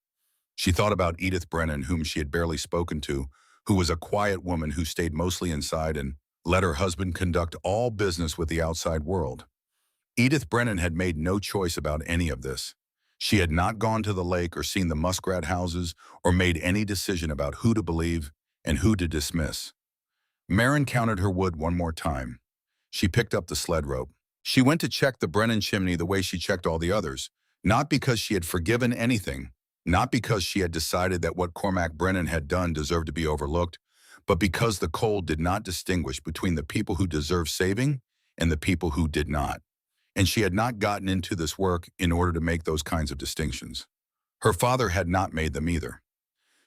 She thought about Edith Brennan, whom she had barely spoken to, who was a quiet woman who stayed mostly inside and let her husband conduct all business with the outside world. Edith Brennan had made no choice about any of this. She had not gone to the lake or seen the muskrat houses or made any decision about who to believe and who to dismiss. Marin counted her wood one more time. She picked up the sled rope. She went to check the Brennan chimney the way she checked all the others, not because she had forgiven anything, not because she had decided that what Cormac Brennan had done deserved to be overlooked, but because the cold did not distinguish between the people who deserved saving and the people who did not. And she had not gotten into this work in order to make those kinds of distinctions. Her father had not made them either.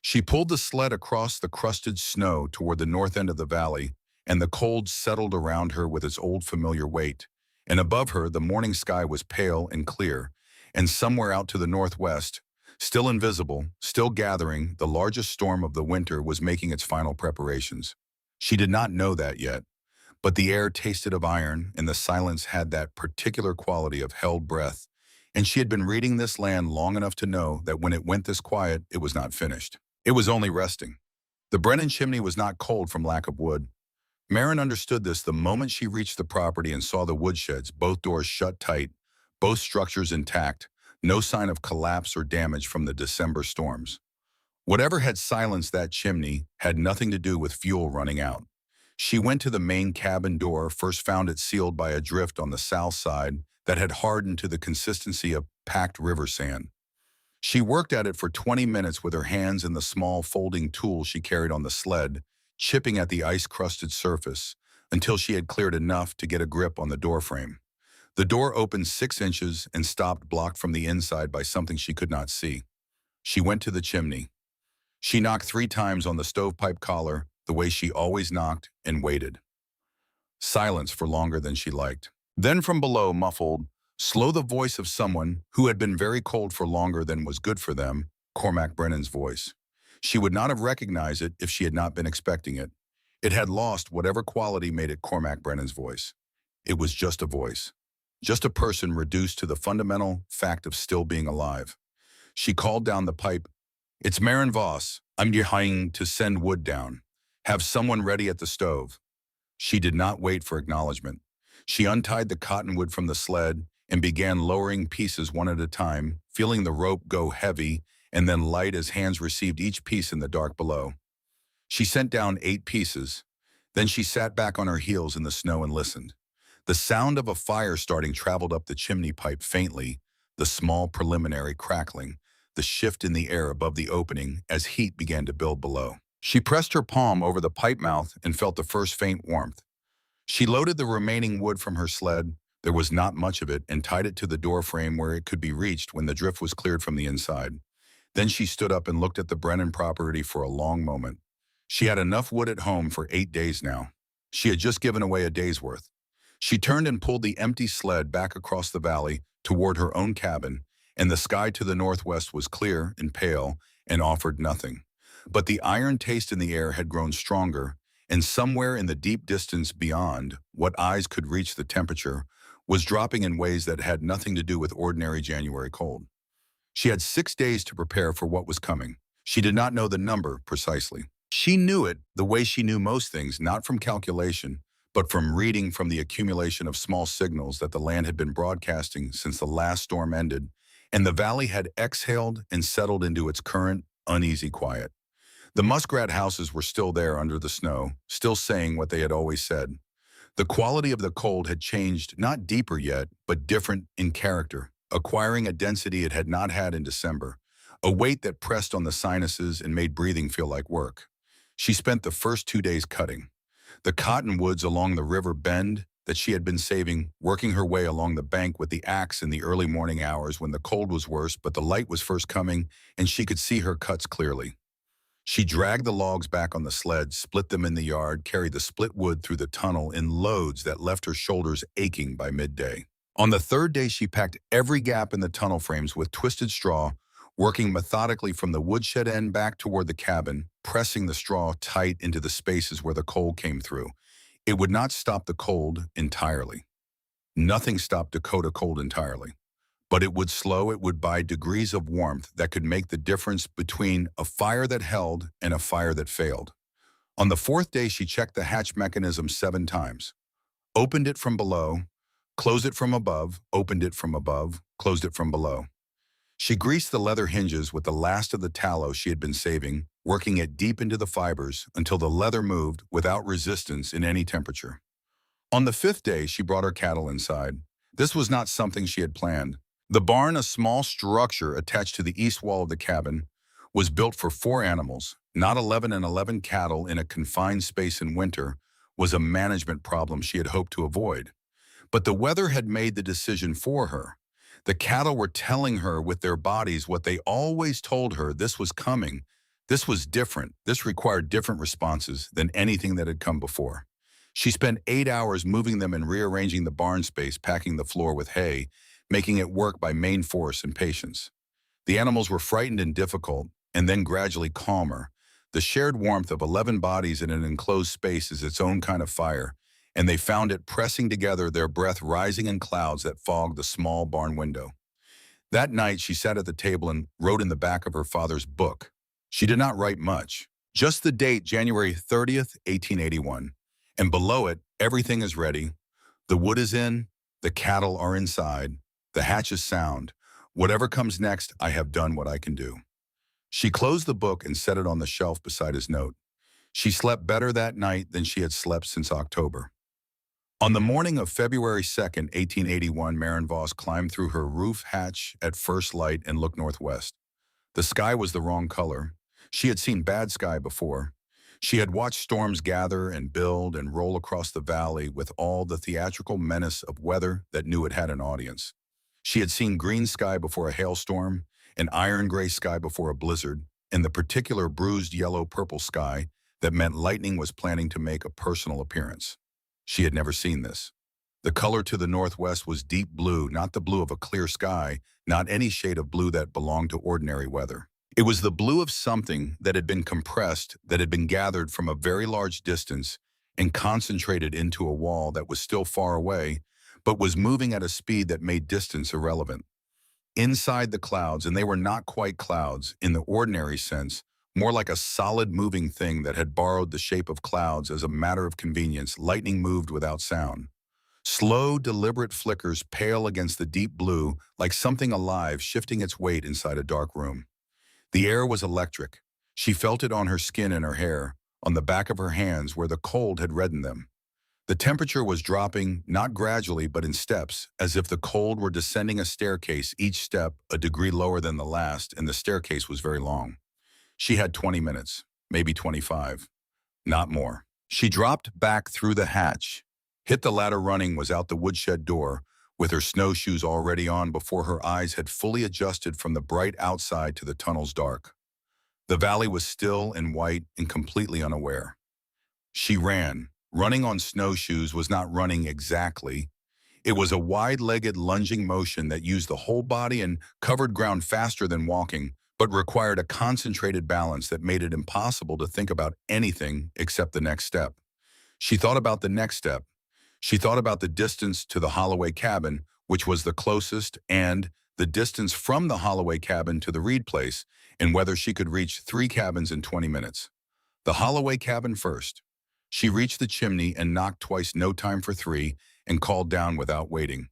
She pulled the sled across the crusted snow toward the north end of the valley, and the cold settled around her with its old familiar weight. And above her, the morning sky was pale and clear, and somewhere out to the northwest, still invisible, still gathering, the largest storm of the winter was making its final preparations. She did not know that yet, but the air tasted of iron, and the silence had that particular quality of held breath, and she had been reading this land long enough to know that when it went this quiet, it was not finished. It was only resting. The Brennan chimney was not cold from lack of wood. Marin understood this the moment she reached the property and saw the woodsheds, both doors shut tight, both structures intact, no sign of collapse or damage from the December storms. Whatever had silenced that chimney had nothing to do with fuel running out. She went to the main cabin door, first found it sealed by a drift on the south side that had hardened to the consistency of packed river sand. She worked at it for 20 minutes with her hands and the small folding tool she carried on the sled, chipping at the ice-crusted surface until she had cleared enough to get a grip on the doorframe. The door opened 6 inches and stopped, blocked from the inside by something she could not see. She went to the chimney. She knocked 3 times on the stovepipe collar, the way she always knocked, and waited. Silence for longer than she liked. Then from below, muffled, slow, the voice of someone who had been very cold for longer than was good for them, Cormac Brennan's voice. She would not have recognized it if she had not been expecting it. It had lost whatever quality made it Cormac Brennan's voice. It was just a voice. Just a person reduced to the fundamental fact of still being alive. She called down the pipe, "It's Marin Voss. I'm trying to send wood down. Have someone ready at the stove." She did not wait for acknowledgement. She untied the cottonwood from the sled and began lowering pieces one at a time, feeling the rope go heavy and then light as hands received each piece in the dark below. She sent down 8 pieces. Then she sat back on her heels in the snow and listened. The sound of a fire starting traveled up the chimney pipe faintly, the small preliminary crackling, the shift in the air above the opening as heat began to build below. She pressed her palm over the pipe mouth and felt the first faint warmth. She loaded the remaining wood from her sled, there was not much of it, and tied it to the door frame where it could be reached when the drift was cleared from the inside. Then she stood up and looked at the Brennan property for a long moment. She had enough wood at home for 8 days now. She had just given away a day's worth. She turned and pulled the empty sled back across the valley toward her own cabin, and the sky to the northwest was clear and pale and offered nothing. But the iron taste in the air had grown stronger, and somewhere in the deep distance beyond what eyes could reach, the temperature was dropping in ways that had nothing to do with ordinary January cold. She had 6 days to prepare for what was coming. She did not know the number precisely. She knew it the way she knew most things, not from calculation, but from reading from the accumulation of small signals that the land had been broadcasting since the last storm ended, and the valley had exhaled and settled into its current, uneasy quiet. The muskrat houses were still there under the snow, still saying what they had always said. The quality of the cold had changed, not deeper yet, but different in character, acquiring a density it had not had in December, a weight that pressed on the sinuses and made breathing feel like work. She spent the first 2 days cutting. The cottonwoods along the river bend that she had been saving, working her way along the bank with the axe in the early morning hours when the cold was worse but the light was first coming and she could see her cuts clearly. She dragged the logs back on the sled, split them in the yard, carried the split wood through the tunnel in loads that left her shoulders aching by midday. On the third day, she packed every gap in the tunnel frames with twisted straw, working methodically from the woodshed end back toward the cabin, pressing the straw tight into the spaces where the cold came through. It would not stop the cold entirely. Nothing stopped Dakota cold entirely. But it would slow, it would buy degrees of warmth that could make the difference between a fire that held and a fire that failed. On the fourth day, she checked the hatch mechanism 7 times. Opened it from below, closed it from above, opened it from above, closed it from below. She greased the leather hinges with the last of the tallow she had been saving, working it deep into the fibers until the leather moved without resistance in any temperature. On the 5th day, she brought her cattle inside. This was not something she had planned. The barn, a small structure attached to the east wall of the cabin, was built for 4 animals. Not 11 and 11 cattle in a confined space in winter was a management problem she had hoped to avoid. But the weather had made the decision for her. The cattle were telling her with their bodies what they always told her: this was coming. This was different. This required different responses than anything that had come before. She spent 8 hours moving them and rearranging the barn space, packing the floor with hay, making it work by main force and patience. The animals were frightened and difficult, and then gradually calmer. The shared warmth of 11 bodies in an enclosed space is its own kind of fire, and they found it pressing together, their breath rising in clouds that fogged the small barn window. That night, she sat at the table and wrote in the back of her father's book. She did not write much, just the date, January 30th, 1881. And below it, everything is ready. The wood is in, the cattle are inside, the hatch is sound. Whatever comes next, I have done what I can do. She closed the book and set it on the shelf beside his note. She slept better that night than she had slept since October. On the morning of February 2nd, 1881, Maren Voss climbed through her roof hatch at first light and looked northwest. The sky was the wrong color. She had seen bad sky before. She had watched storms gather and build and roll across the valley with all the theatrical menace of weather that knew it had an audience. She had seen green sky before a hailstorm, an iron gray sky before a blizzard, and the particular bruised yellow-purple sky that meant lightning was planning to make a personal appearance. She had never seen this. The color to the northwest was deep blue, not the blue of a clear sky, not any shade of blue that belonged to ordinary weather. It was the blue of something that had been compressed, that had been gathered from a very large distance and concentrated into a wall that was still far away, but was moving at a speed that made distance irrelevant. Inside the clouds, and they were not quite clouds in the ordinary sense, more like a solid moving thing that had borrowed the shape of clouds as a matter of convenience, lightning moved without sound. Slow, deliberate flickers pale against the deep blue, like something alive shifting its weight inside a dark room. The air was electric. She felt it on her skin and her hair, on the back of her hands where the cold had reddened them. The temperature was dropping, not gradually but in steps, as if the cold were descending a staircase, each step a degree lower than the last, and the staircase was very long. She had 20 minutes, maybe 25, not more. She dropped back through the hatch, hit the ladder running, was out the woodshed door, with her snowshoes already on before her eyes had fully adjusted from the bright outside to the tunnel's dark. The valley was still and white and completely unaware. She ran. Running on snowshoes was not running exactly. It was a wide-legged lunging motion that used the whole body and covered ground faster than walking, but required a concentrated balance that made it impossible to think about anything except the next step. She thought about the next step. She thought about the distance to the Holloway cabin, which was the closest, and the distance from the Holloway cabin to the Reed place, and whether she could reach 3 cabins in 20 minutes. The Holloway cabin first. She reached the chimney and knocked twice, no time for three, and called down without waiting.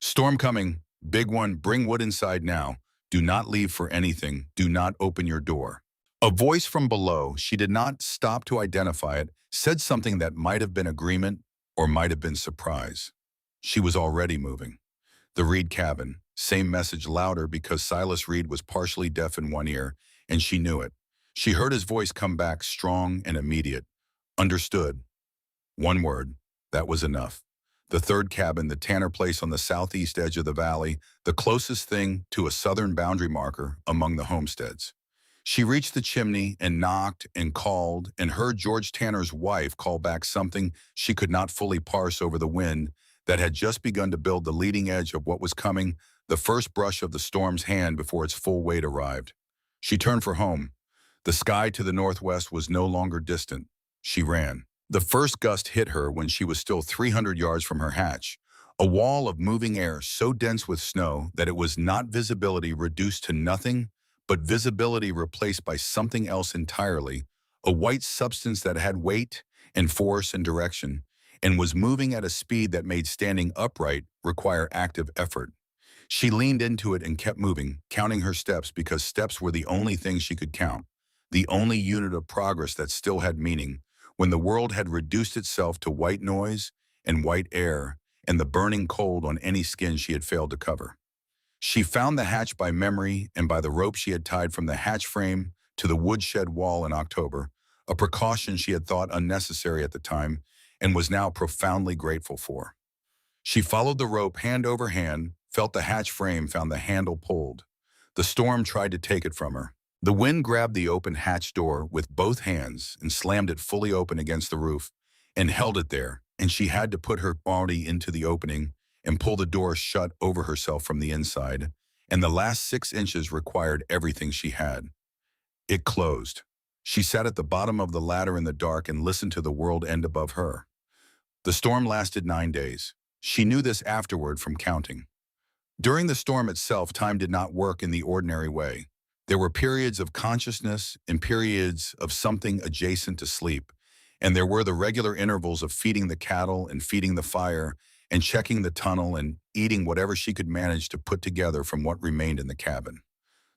"Storm coming. Big one. Bring wood inside now. Do not leave for anything. Do not open your door." A voice from below, she did not stop to identify it, said something that might have been agreement or might have been surprise. She was already moving. The Reed cabin, same message louder because Silas Reed was partially deaf in one ear, and she knew it. She heard his voice come back strong and immediate. Understood. One word. That was enough. The third cabin, the Tanner place on the southeast edge of the valley, the closest thing to a southern boundary marker among the homesteads. She reached the chimney and knocked and called and heard George Tanner's wife call back something she could not fully parse over the wind that had just begun to build the leading edge of what was coming, the first brush of the storm's hand before its full weight arrived. She turned for home. The sky to the northwest was no longer distant. She ran. The first gust hit her when she was still 300 yards from her hatch, a wall of moving air so dense with snow that it was not visibility reduced to nothing, but visibility replaced by something else entirely, a white substance that had weight and force and direction, and was moving at a speed that made standing upright require active effort. She leaned into it and kept moving, counting her steps because steps were the only thing she could count, the only unit of progress that still had meaning, when the world had reduced itself to white noise and white air and the burning cold on any skin she had failed to cover. She found the hatch by memory and by the rope she had tied from the hatch frame to the woodshed wall in October, a precaution she had thought unnecessary at the time and was now profoundly grateful for. She followed the rope hand over hand, felt the hatch frame, found the handle pulled. The storm tried to take it from her. The wind grabbed the open hatch door with both hands and slammed it fully open against the roof and held it there, and she had to put her body into the opening and pull the door shut over herself from the inside, and the last 6 inches required everything she had. It closed. She sat at the bottom of the ladder in the dark and listened to the world end above her. The storm lasted 9 days. She knew this afterward from counting. During the storm itself, time did not work in the ordinary way. There were periods of consciousness and periods of something adjacent to sleep, and there were the regular intervals of feeding the cattle and feeding the fire and checking the tunnel and eating whatever she could manage to put together from what remained in the cabin.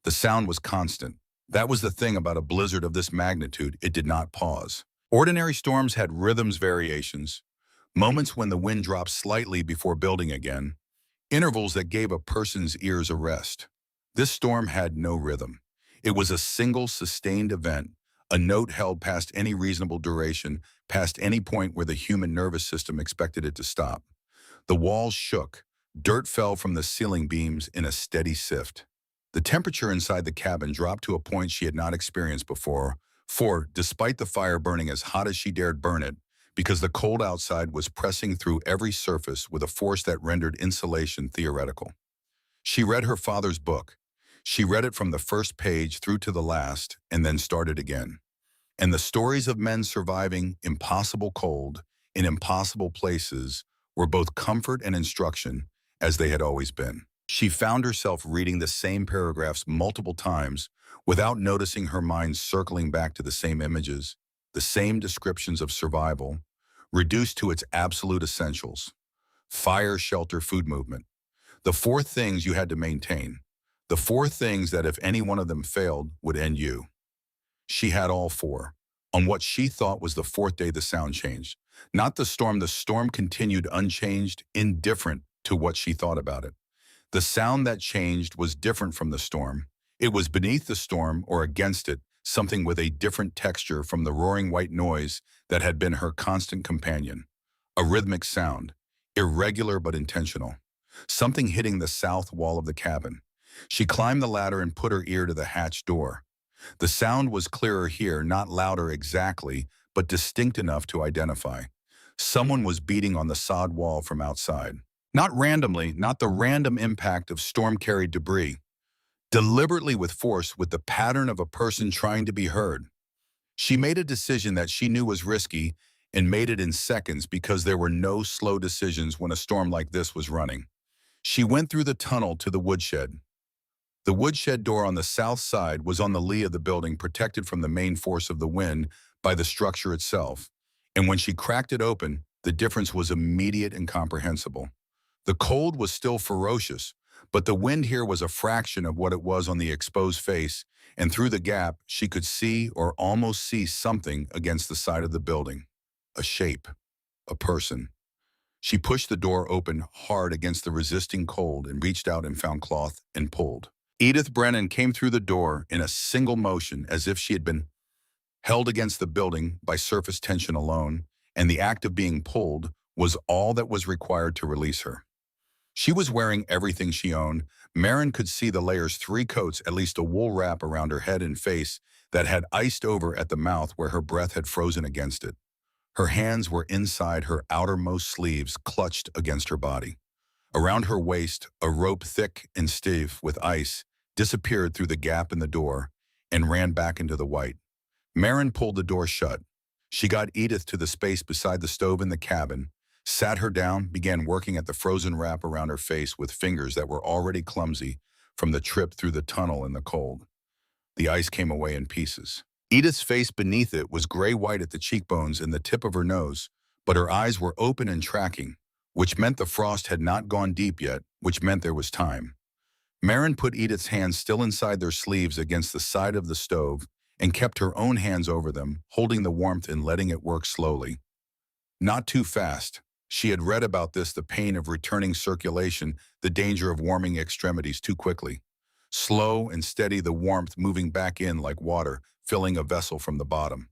The sound was constant. That was the thing about a blizzard of this magnitude, it did not pause. Ordinary storms had rhythms variations, moments when the wind dropped slightly before building again, intervals that gave a person's ears a rest. This storm had no rhythm. It was a single sustained event, a note held past any reasonable duration, past any point where the human nervous system expected it to stop. The walls shook. Dirt fell from the ceiling beams in a steady sift. The temperature inside the cabin dropped to a point she had not experienced before, for, despite the fire burning as hot as she dared burn it, because the cold outside was pressing through every surface with a force that rendered insulation theoretical. She read her father's book. She read it from the first page through to the last, and then started again. And the stories of men surviving impossible cold in impossible places were both comfort and instruction, as they had always been. She found herself reading the same paragraphs multiple times without noticing her mind circling back to the same images, the same descriptions of survival, reduced to its absolute essentials: fire, shelter, food, movement. The 4 things you had to maintain. The 4 things that if any one of them failed would end you. She had all 4. On what she thought was the 4th day, the sound changed. Not the storm continued unchanged, indifferent to what she thought about it. The sound that changed was different from the storm. It was beneath the storm or against it, something with a different texture from the roaring white noise that had been her constant companion. A rhythmic sound, irregular but intentional. Something hitting the south wall of the cabin. She climbed the ladder and put her ear to the hatch door. The sound was clearer here, not louder exactly, but distinct enough to identify. Someone was beating on the sod wall from outside. Not randomly, not the random impact of storm-carried debris. Deliberately with force, with the pattern of a person trying to be heard. She made a decision that she knew was risky and made it in seconds because there were no slow decisions when a storm like this was running. She went through the tunnel to the woodshed. The woodshed door on the south side was on the lee of the building, protected from the main force of the wind by the structure itself. And when she cracked it open, the difference was immediate and comprehensible. The cold was still ferocious, but the wind here was a fraction of what it was on the exposed face, and through the gap, she could see or almost see something against the side of the building. A shape. A person. She pushed the door open hard against the resisting cold and reached out and found cloth and pulled. Edith Brennan came through the door in a single motion as if she had been held against the building by surface tension alone, and the act of being pulled was all that was required to release her. She was wearing everything she owned. Marin could see the layers, 3 coats, at least a wool wrap around her head and face that had iced over at the mouth where her breath had frozen against it. Her hands were inside her outermost sleeves, clutched against her body. Around her waist, a rope thick and stiff with ice disappeared through the gap in the door and ran back into the white. Marin pulled the door shut. She got Edith to the space beside the stove in the cabin, sat her down, began working at the frozen wrap around her face with fingers that were already clumsy from the trip through the tunnel in the cold. The ice came away in pieces. Edith's face beneath it was gray-white at the cheekbones and the tip of her nose, but her eyes were open and tracking, which meant the frost had not gone deep yet, which meant there was time. Marin put Edith's hands still inside their sleeves against the side of the stove and kept her own hands over them, holding the warmth and letting it work slowly. Not too fast. She had read about this, the pain of returning circulation, the danger of warming extremities too quickly. Slow and steady, the warmth moving back in like water, filling a vessel from the bottom.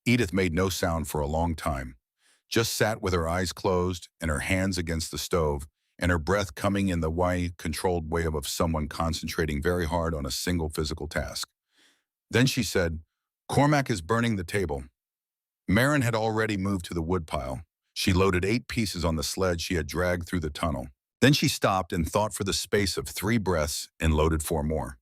Edith made no sound for a long time, just sat with her eyes closed and her hands against the stove, and her breath coming in the controlled way of someone concentrating very hard on a single physical task. Then she said, "Cormac is burning the table." Marin had already moved to the woodpile. She loaded 8 pieces on the sled she had dragged through the tunnel. Then she stopped and thought for the space of 3 breaths and loaded 4 more.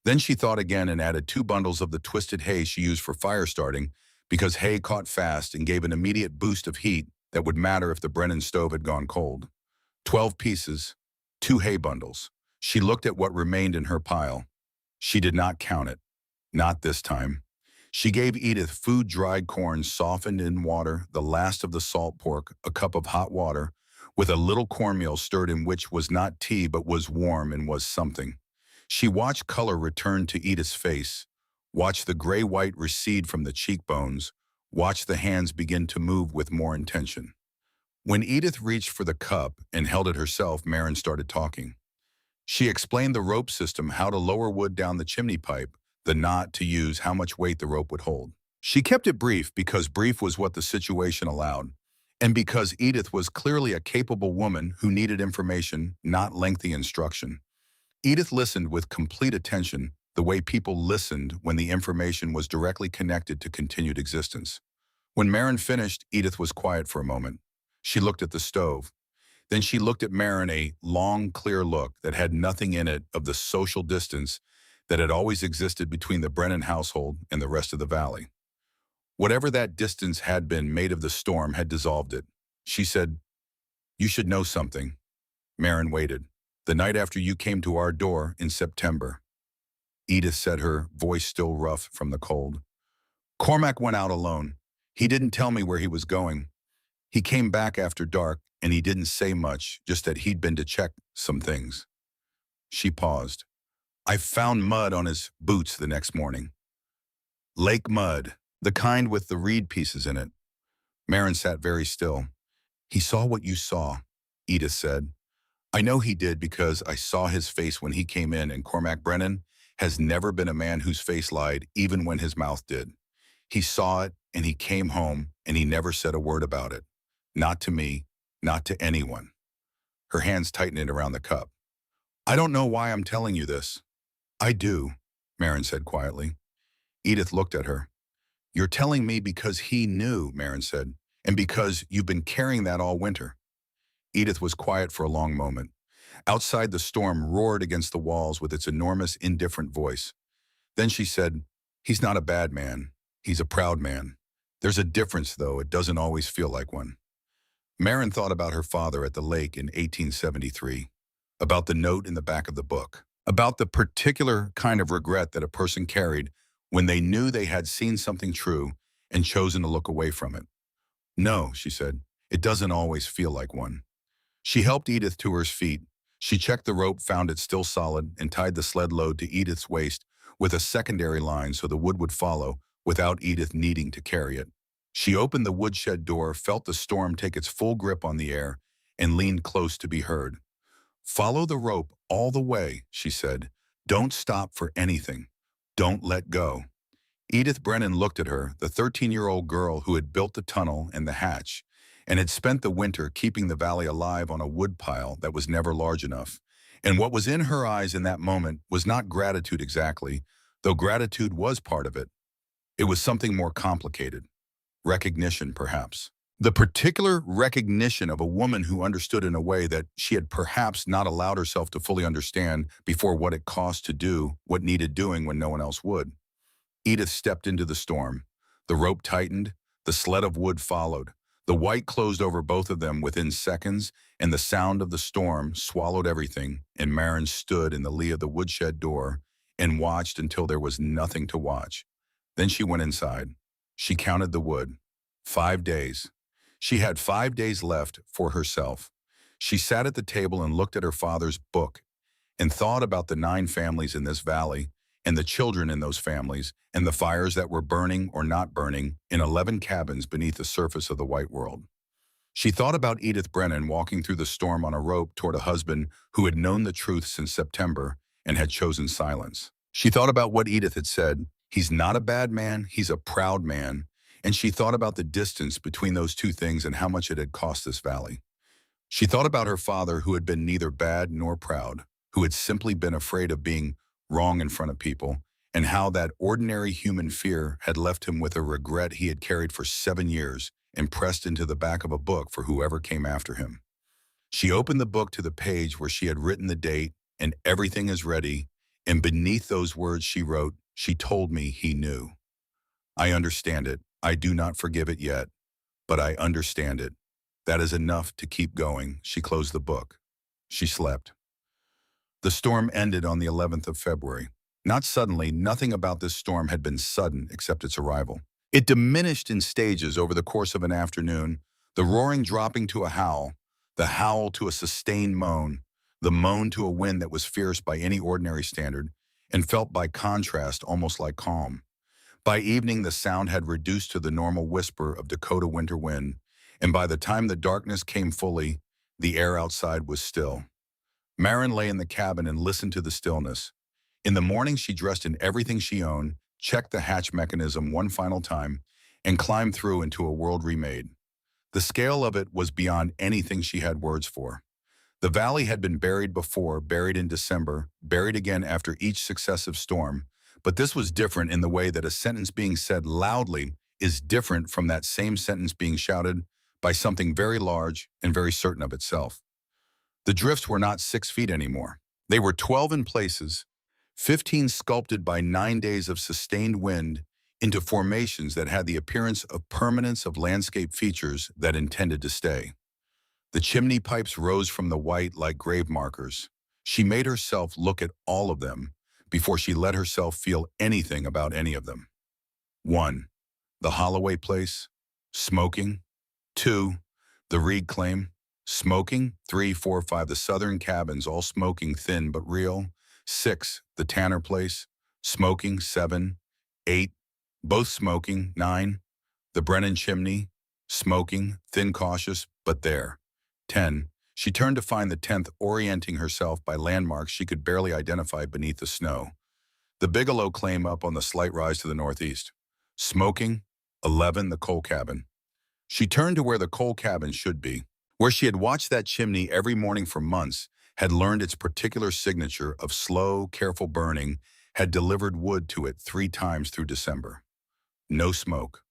Then she thought again and added 2 bundles of the twisted hay she used for fire starting, because hay caught fast and gave an immediate boost of heat that would matter if the Brennan stove had gone cold. 12 pieces, 2 hay bundles. She looked at what remained in her pile. She did not count it. Not this time. She gave Edith food, dried corn softened in water, the last of the salt pork, a cup of hot water, with a little cornmeal stirred in which was not tea but was warm and was something. She watched color return to Edith's face, watched the gray-white recede from the cheekbones, watched the hands begin to move with more intention. When Edith reached for the cup and held it herself, Marin started talking. She explained the rope system, how to lower wood down the chimney pipe, the knot to use, how much weight the rope would hold. She kept it brief because brief was what the situation allowed, and because Edith was clearly a capable woman who needed information, not lengthy instruction. Edith listened with complete attention, the way people listened when the information was directly connected to continued existence. When Marin finished, Edith was quiet for a moment. She looked at the stove. Then she looked at Marin, a long, clear look that had nothing in it of the social distance that had always existed between the Brennan household and the rest of the valley. Whatever that distance had been made of the storm had dissolved it. She said, "You should know something." Marin waited. "The night after you came to our door in September." Edith said, her voice still rough from the cold. "Cormac went out alone. He didn't tell me where he was going. He came back after dark, and he didn't say much, just that he'd been to check some things." She paused. "I found mud on his boots the next morning. Lake mud, the kind with the reed pieces in it." Marin sat very still. "He saw what you saw," Edith said. "I know he did because I saw his face when he came in, and Cormac Brennan has never been a man whose face lied, even when his mouth did. He saw it, and he came home, and he never said a word about it. Not to me, not to anyone." Her hands tightened around the cup. "I don't know why I'm telling you this." "I do," Marin said quietly. Edith looked at her. "You're telling me because he knew," Marin said, "and because you've been carrying that all winter." Edith was quiet for a long moment. Outside, the storm roared against the walls with its enormous, indifferent voice. Then she said, "He's not a bad man. He's a proud man. There's a difference, though. It doesn't always feel like one." Marin thought about her father at the lake in 1873, about the note in the back of the book, about the particular kind of regret that a person carried when they knew they had seen something true and chosen to look away from it. No, she said. It doesn't always feel like one. She helped Edith to her feet. She checked the rope, found it still solid, and tied the sled load to Edith's waist with a secondary line so the wood would follow without Edith needing to carry it. She opened the woodshed door, felt the storm take its full grip on the air, and leaned close to be heard. Follow the rope all the way, she said. Don't stop for anything. Don't let go. Edith Brennan looked at her, the 13-year-old girl who had built the tunnel and the hatch, and had spent the winter keeping the valley alive on a wood pile that was never large enough. And what was in her eyes in that moment was not gratitude exactly, though gratitude was part of it. It was something more complicated. Recognition, perhaps. The particular recognition of a woman who understood in a way that she had perhaps not allowed herself to fully understand before what it cost to do what needed doing when no one else would. Edith stepped into the storm. The rope tightened. The sled of wood followed. The white closed over both of them within seconds, and the sound of the storm swallowed everything, and Marin stood in the lee of the woodshed door and watched until there was nothing to watch. Then she went inside. She counted the wood. 5 days. She had 5 days left for herself. She sat at the table and looked at her father's book and thought about the 9 families in this valley and the children in those families and the fires that were burning or not burning in 11 cabins beneath the surface of the white world. She thought about Edith Brennan walking through the storm on a rope toward a husband who had known the truth since September and had chosen silence. She thought about what Edith had said. He's not a bad man, he's a proud man. And she thought about the distance between those two things and how much it had cost this valley. She thought about her father who had been neither bad nor proud, who had simply been afraid of being wrong in front of people, and how that ordinary human fear had left him with a regret he had carried for 7 years and pressed into the back of a book for whoever came after him. She opened the book to the page where she had written the date, and everything is ready, and beneath those words she wrote, she told me he knew. I understand it. I do not forgive it yet, but I understand it. That is enough to keep going. She closed the book. She slept. The storm ended on the 11th of February. Not suddenly, nothing about this storm had been sudden except its arrival. It diminished in stages over the course of an afternoon, the roaring dropping to a howl, the howl to a sustained moan, the moan to a wind that was fierce by any ordinary standard, and felt by contrast almost like calm. By evening, the sound had reduced to the normal whisper of Dakota winter wind, and by the time the darkness came fully, the air outside was still. Marin lay in the cabin and listened to the stillness. In the morning, she dressed in everything she owned, checked the hatch mechanism one final time, and climbed through into a world remade. The scale of it was beyond anything she had words for. The valley had been buried before, buried in December, buried again after each successive storm, but this was different in the way that a sentence being said loudly is different from that same sentence being shouted by something very large and very certain of itself. The drifts were not 6 feet anymore. They were 12 in places, 15 sculpted by 9 days of sustained wind into formations that had the appearance of permanence of landscape features that intended to stay. The chimney pipes rose from the white like grave markers. She made herself look at all of them before she let herself feel anything about any of them. 1. The Holloway place, smoking. 2. The Reed claim, smoking. 3, 4, 5. The southern cabins, all smoking, thin but real. 6. The Tanner place, smoking. 7. 8. Both smoking. 9. The Brennan chimney, smoking, thin, cautious, but there. 10. She turned to find the 10th orienting herself by landmarks she could barely identify beneath the snow. The Bigelow claim up on the slight rise to the northeast. Smoking. 11. The coal cabin. She turned to where the coal cabin should be, where she had watched that chimney every morning for months, had learned its particular signature of slow, careful burning, had delivered wood to it 3 times through December. No smoke.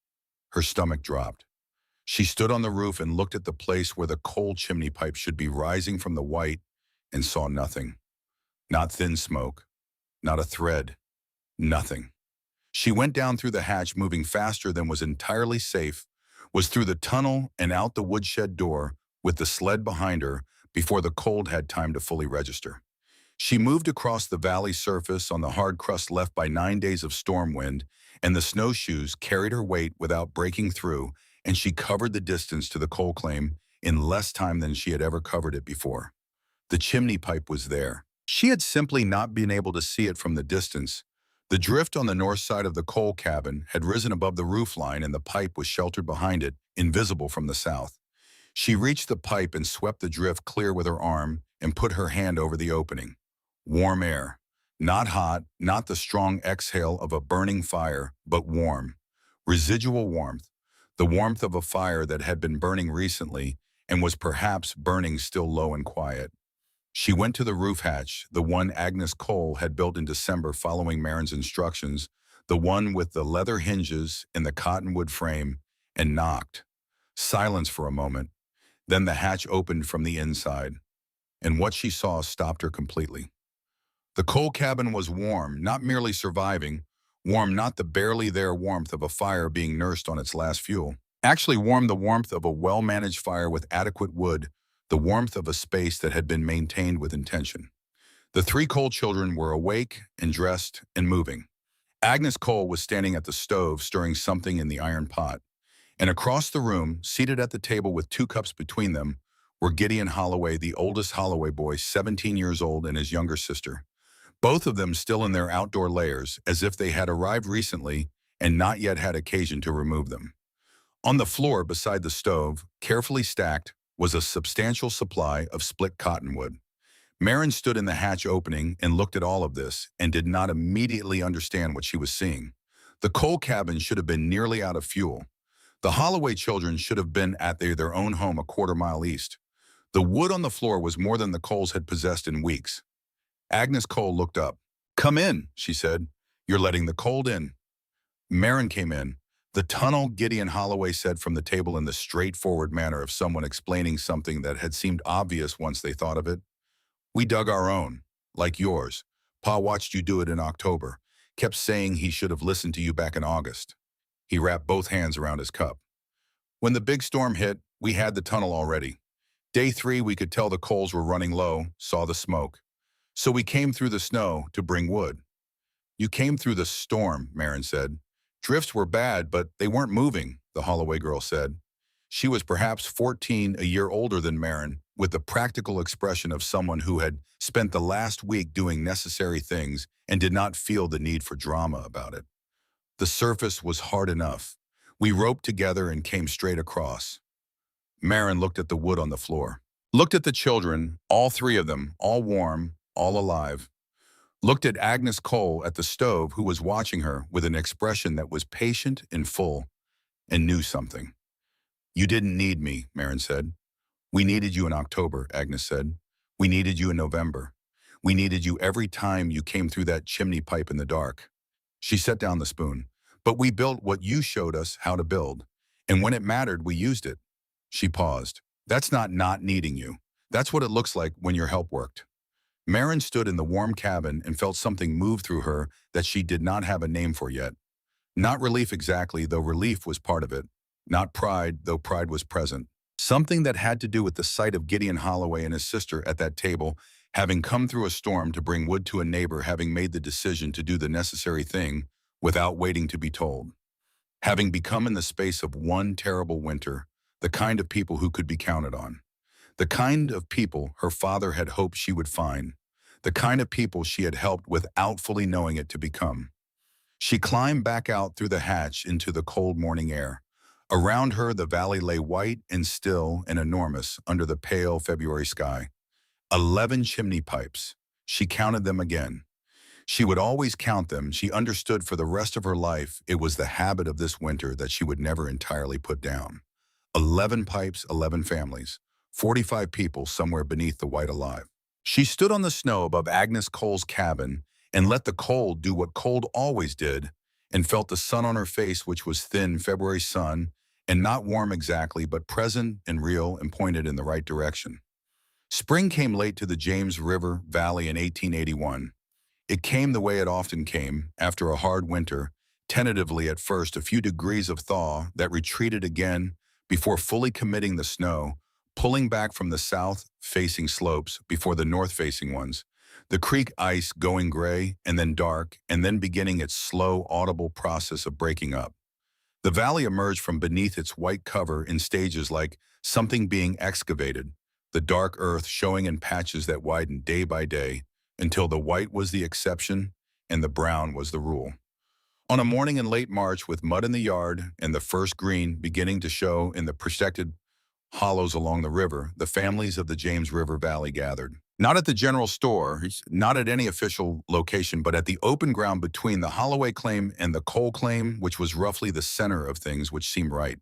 Her stomach dropped. She stood on the roof and looked at the place where the coal chimney pipe should be rising from the white and saw nothing. Not thin smoke. Not a thread. Nothing. She went down through the hatch, moving faster than was entirely safe, was through the tunnel and out the woodshed door with the sled behind her before the cold had time to fully register. She moved across the valley surface on the hard crust left by 9 days of storm wind, and the snowshoes carried her weight without breaking through and she covered the distance to the coal claim in less time than she had ever covered it before. The chimney pipe was there. She had simply not been able to see it from the distance. The drift on the north side of the coal cabin had risen above the roof line, and the pipe was sheltered behind it, invisible from the south. She reached the pipe and swept the drift clear with her arm and put her hand over the opening. Warm air. Not hot, not the strong exhale of a burning fire, but warm. Residual warmth. The warmth of a fire that had been burning recently and was perhaps burning still low and quiet. She went to the roof hatch, the one Agnes Cole had built in December following Marin's instructions, the one with the leather hinges and the cottonwood frame, and knocked. Silence for a moment. Then the hatch opened from the inside, and what she saw stopped her completely. The coal cabin was warm, not merely surviving, warm not the barely there warmth of a fire being nursed on its last fuel. Actually warm, the warmth of a well-managed fire with adequate wood, the warmth of a space that had been maintained with intention. The three Cole children were awake and dressed and moving. Agnes Cole was standing at the stove stirring something in the iron pot. And across the room, seated at the table with 2 cups between them, were Gideon Holloway, the oldest Holloway boy, 17 years old, and his younger sister. Both of them still in their outdoor layers, as if they had arrived recently and not yet had occasion to remove them. On the floor beside the stove, carefully stacked, was a substantial supply of split cottonwood. Marin stood in the hatch opening and looked at all of this and did not immediately understand what she was seeing. The coal cabin should have been nearly out of fuel. The Holloway children should have been at their own home a quarter-mile east. The wood on the floor was more than the Coles had possessed in weeks. Agnes Cole looked up. "Come in," she said. "You're letting the cold in." Marin came in. "The tunnel," Gideon Holloway said from the table in the straightforward manner of someone explaining something that had seemed obvious once they thought of it. "We dug our own, like yours. Pa watched you do it in October. Kept saying he should have listened to you back in August." He wrapped both hands around his cup. "When the big storm hit, we had the tunnel already. Day 3, we could tell the coals were running low, saw the smoke. So we came through the snow to bring wood." "You came through the storm," Marin said. "Drifts were bad, but they weren't moving," the Holloway girl said. She was perhaps 14, a year older than Marin, with the practical expression of someone who had spent the last week doing necessary things and did not feel the need for drama about it. "The surface was hard enough. We roped together and came straight across." Marin looked at the wood on the floor. Looked at the children, all 3 of them, all warm, all alive. Looked at Agnes Cole at the stove, who was watching her with an expression that was patient and full, and knew something. "You didn't need me," Marin said. "We needed you in October," Agnes said. "We needed you in November. We needed you every time you came through that chimney pipe in the dark." She set down the spoon. "But we built what you showed us how to build. And when it mattered, we used it." She paused. "That's not needing you. That's what it looks like when your help worked." Marin stood in the warm cabin and felt something move through her that she did not have a name for yet. Not relief exactly, though relief was part of it. Not pride, though pride was present. Something that had to do with the sight of Gideon Holloway and his sister at that table, having come through a storm to bring wood to a neighbor, having made the decision to do the necessary thing without waiting to be told. Having become in the space of one terrible winter, the kind of people who could be counted on. The kind of people her father had hoped she would find. The kind of people she had helped without fully knowing it to become. She climbed back out through the hatch into the cold morning air. Around her, the valley lay white and still and enormous under the pale February sky. 11 chimney pipes. She counted them again. She would always count them. She understood for the rest of her life it was the habit of this winter that she would never entirely put down. 11 pipes, 11 families. 45 people somewhere beneath the white alive. She stood on the snow above Agnes Cole's cabin and let the cold do what cold always did, and felt the sun on her face, which was thin February sun, and not warm exactly, but present and real and pointed in the right direction. Spring came late to the James River Valley in 1881. It came the way it often came, after a hard winter, tentatively at first, a few degrees of thaw that retreated again before fully committing the snow, pulling back from the south-facing slopes before the north-facing ones, the creek ice going gray and then dark, and then beginning its slow, audible process of breaking up. The valley emerged from beneath its white cover in stages like something being excavated, the dark earth showing in patches that widened day by day until the white was the exception and the brown was the rule. On a morning in late March with mud in the yard and the first green beginning to show in the protected hollows along the river, the families of the James River Valley gathered. Not at the general store, not at any official location, but at the open ground between the Holloway claim and the coal claim, which was roughly the center of things, which seemed right.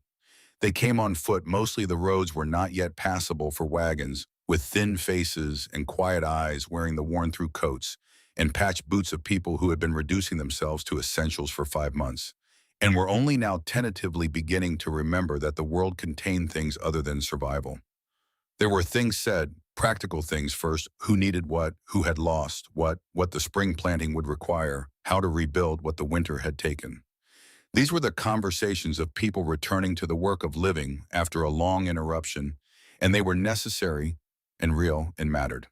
They came on foot. Mostly the roads were not yet passable for wagons, with thin faces and quiet eyes wearing the worn-through coats and patched boots of people who had been reducing themselves to essentials for 5 months, and were only now tentatively beginning to remember that the world contained things other than survival. There were things said, practical things first, who needed what, who had lost what the spring planting would require, how to rebuild what the winter had taken. These were the conversations of people returning to the work of living after a long interruption, and they were necessary and real and mattered.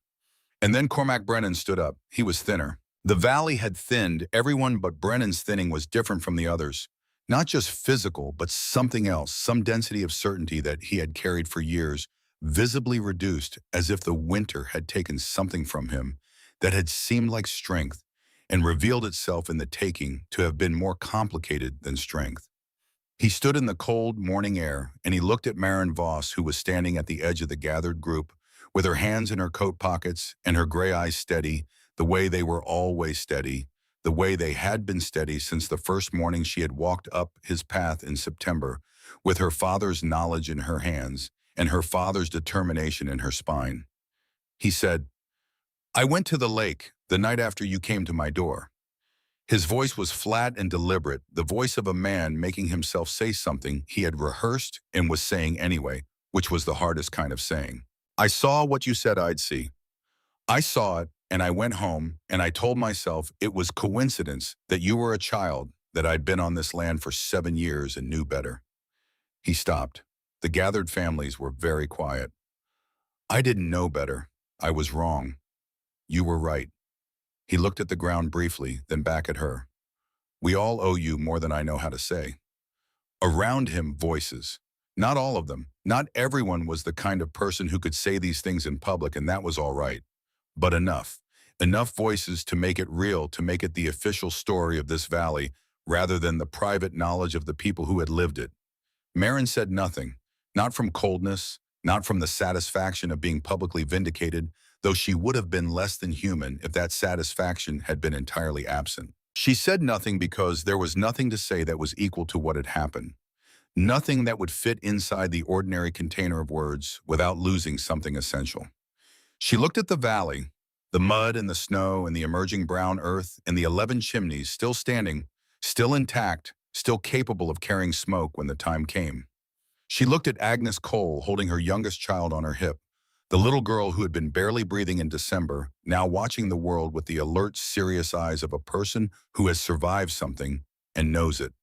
And then Cormac Brennan stood up. He was thinner. The valley had thinned. Everyone but Brennan's thinning was different from the others. Not just physical, but something else, some density of certainty that he had carried for years, visibly reduced as if the winter had taken something from him that had seemed like strength and revealed itself in the taking to have been more complicated than strength. He stood in the cold morning air and he looked at Maren Voss, who was standing at the edge of the gathered group with her hands in her coat pockets and her gray eyes steady, the way they were always steady, the way they had been steady since the first morning she had walked up his path in September, with her father's knowledge in her hands and her father's determination in her spine. He said, "I went to the lake the night after you came to my door." His voice was flat and deliberate, the voice of a man making himself say something he had rehearsed and was saying anyway, which was the hardest kind of saying. "I saw what you said I'd see. I saw it, and I went home, and I told myself it was coincidence that you were a child, that I'd been on this land for 7 years and knew better." He stopped. The gathered families were very quiet. "I didn't know better. I was wrong. You were right." He looked at the ground briefly, then back at her. "We all owe you more than I know how to say." Around him, voices. Not all of them. Not everyone was the kind of person who could say these things in public, and that was all right. But enough. Enough voices to make it real, to make it the official story of this valley, rather than the private knowledge of the people who had lived it. Maren said nothing, not from coldness, not from the satisfaction of being publicly vindicated, though she would have been less than human if that satisfaction had been entirely absent. She said nothing because there was nothing to say that was equal to what had happened. Nothing that would fit inside the ordinary container of words without losing something essential. She looked at the valley, the mud and the snow and the emerging brown earth and the 11 chimneys still standing, still intact, still capable of carrying smoke when the time came. She looked at Agnes Cole holding her youngest child on her hip, the little girl who had been barely breathing in December, now watching the world with the alert, serious eyes of a person who has survived something and knows it.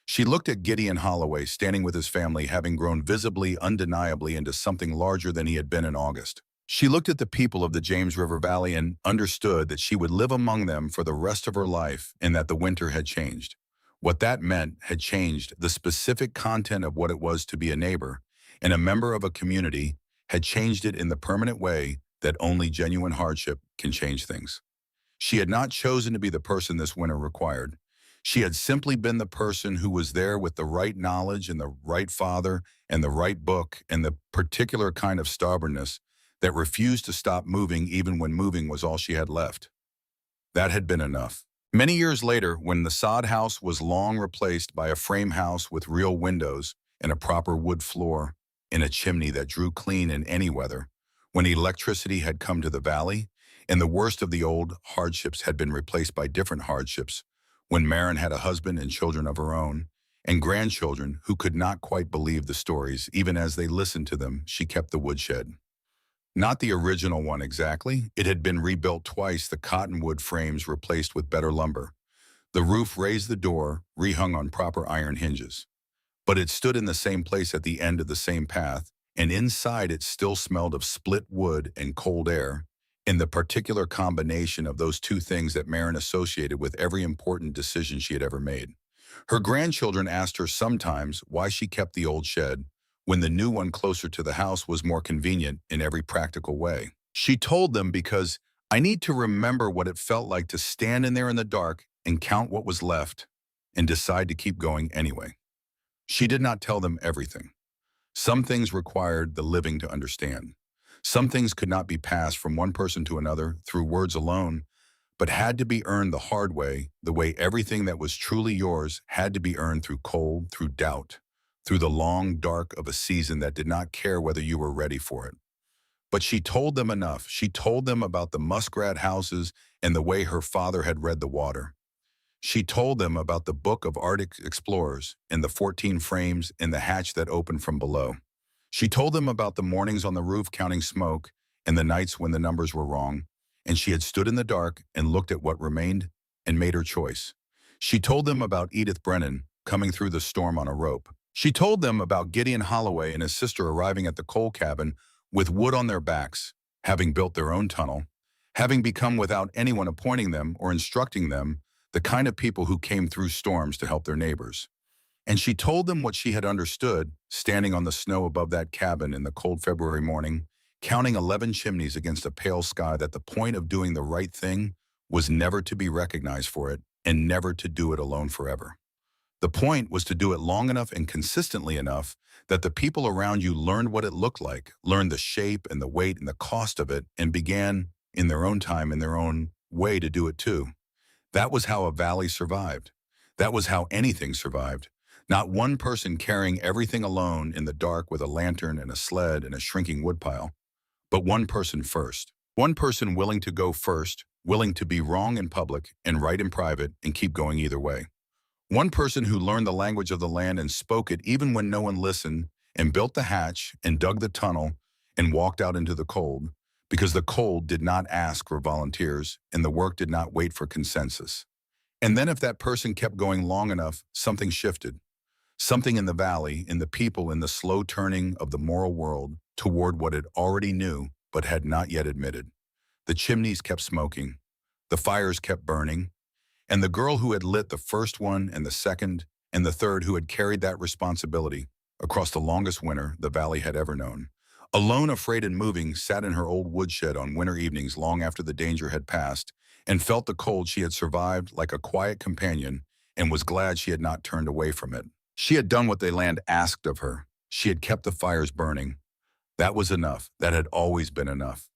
She looked at Gideon Holloway standing with his family, having grown visibly, undeniably into something larger than he had been in August. She looked at the people of the James River Valley and understood that she would live among them for the rest of her life and that the winter had changed. What that meant had changed the specific content of what it was to be a neighbor and a member of a community, had changed it in the permanent way that only genuine hardship can change things. She had not chosen to be the person this winter required. She had simply been the person who was there with the right knowledge and the right father and the right book and the particular kind of stubbornness that refused to stop moving even when moving was all she had left. That had been enough. Many years later, when the sod house was long replaced by a frame house with real windows and a proper wood floor and a chimney that drew clean in any weather, when electricity had come to the valley and the worst of the old hardships had been replaced by different hardships, when Maren had a husband and children of her own, and grandchildren who could not quite believe the stories, even as they listened to them, she kept the woodshed. Not the original one exactly. It had been rebuilt twice, the cottonwood frames replaced with better lumber. The roof raised, the door rehung on proper iron hinges. But it stood in the same place at the end of the same path, and inside it still smelled of split wood and cold air, in the particular combination of those two things that Maren associated with every important decision she had ever made. Her grandchildren asked her sometimes why she kept the old shed when the new one closer to the house was more convenient in every practical way. She told them because I need to remember what it felt like to stand in there in the dark and count what was left and decide to keep going anyway. She did not tell them everything. Some things required the living to understand. Some things could not be passed from one person to another through words alone, but had to be earned the hard way, the way everything that was truly yours had to be earned through cold, through doubt, through the long dark of a season that did not care whether you were ready for it. But she told them enough. She told them about the muskrat houses and the way her father had read the water. She told them about the book of Arctic explorers and the 14 frames in the hatch that opened from below. She told them about the mornings on the roof counting smoke and the nights when the numbers were wrong, and she had stood in the dark and looked at what remained and made her choice. She told them about Edith Brennan coming through the storm on a rope. She told them about Gideon Holloway and his sister arriving at the coal cabin with wood on their backs, having built their own tunnel, having become without anyone appointing them or instructing them the kind of people who came through storms to help their neighbors. And she told them what she had understood, standing on the snow above that cabin in the cold February morning, counting 11 chimneys against a pale sky, that the point of doing the right thing was never to be recognized for it and never to do it alone forever. The point was to do it long enough and consistently enough that the people around you learned what it looked like, learned the shape and the weight and the cost of it, and began, in their own time, in their own way, to do it too. That was how a valley survived. That was how anything survived. Not one person carrying everything alone in the dark with a lantern and a sled and a shrinking woodpile, but one person first. One person willing to go first, willing to be wrong in public and right in private and keep going either way. One person who learned the language of the land and spoke it even when no one listened, and built the hatch and dug the tunnel and walked out into the cold, because the cold did not ask for volunteers and the work did not wait for consensus. And then if that person kept going long enough, something shifted. Something in the valley, in the people, in the slow turning of the moral world toward what it already knew but had not yet admitted. The chimneys kept smoking. The fires kept burning. And the girl who had lit the first one and the second and the third, who had carried that responsibility across the longest winter the valley had ever known, alone, afraid and moving, sat in her old woodshed on winter evenings long after the danger had passed and felt the cold she had survived like a quiet companion and was glad she had not turned away from it. She had done what the land asked of her. She had kept the fires burning. That was enough. That had always been enough.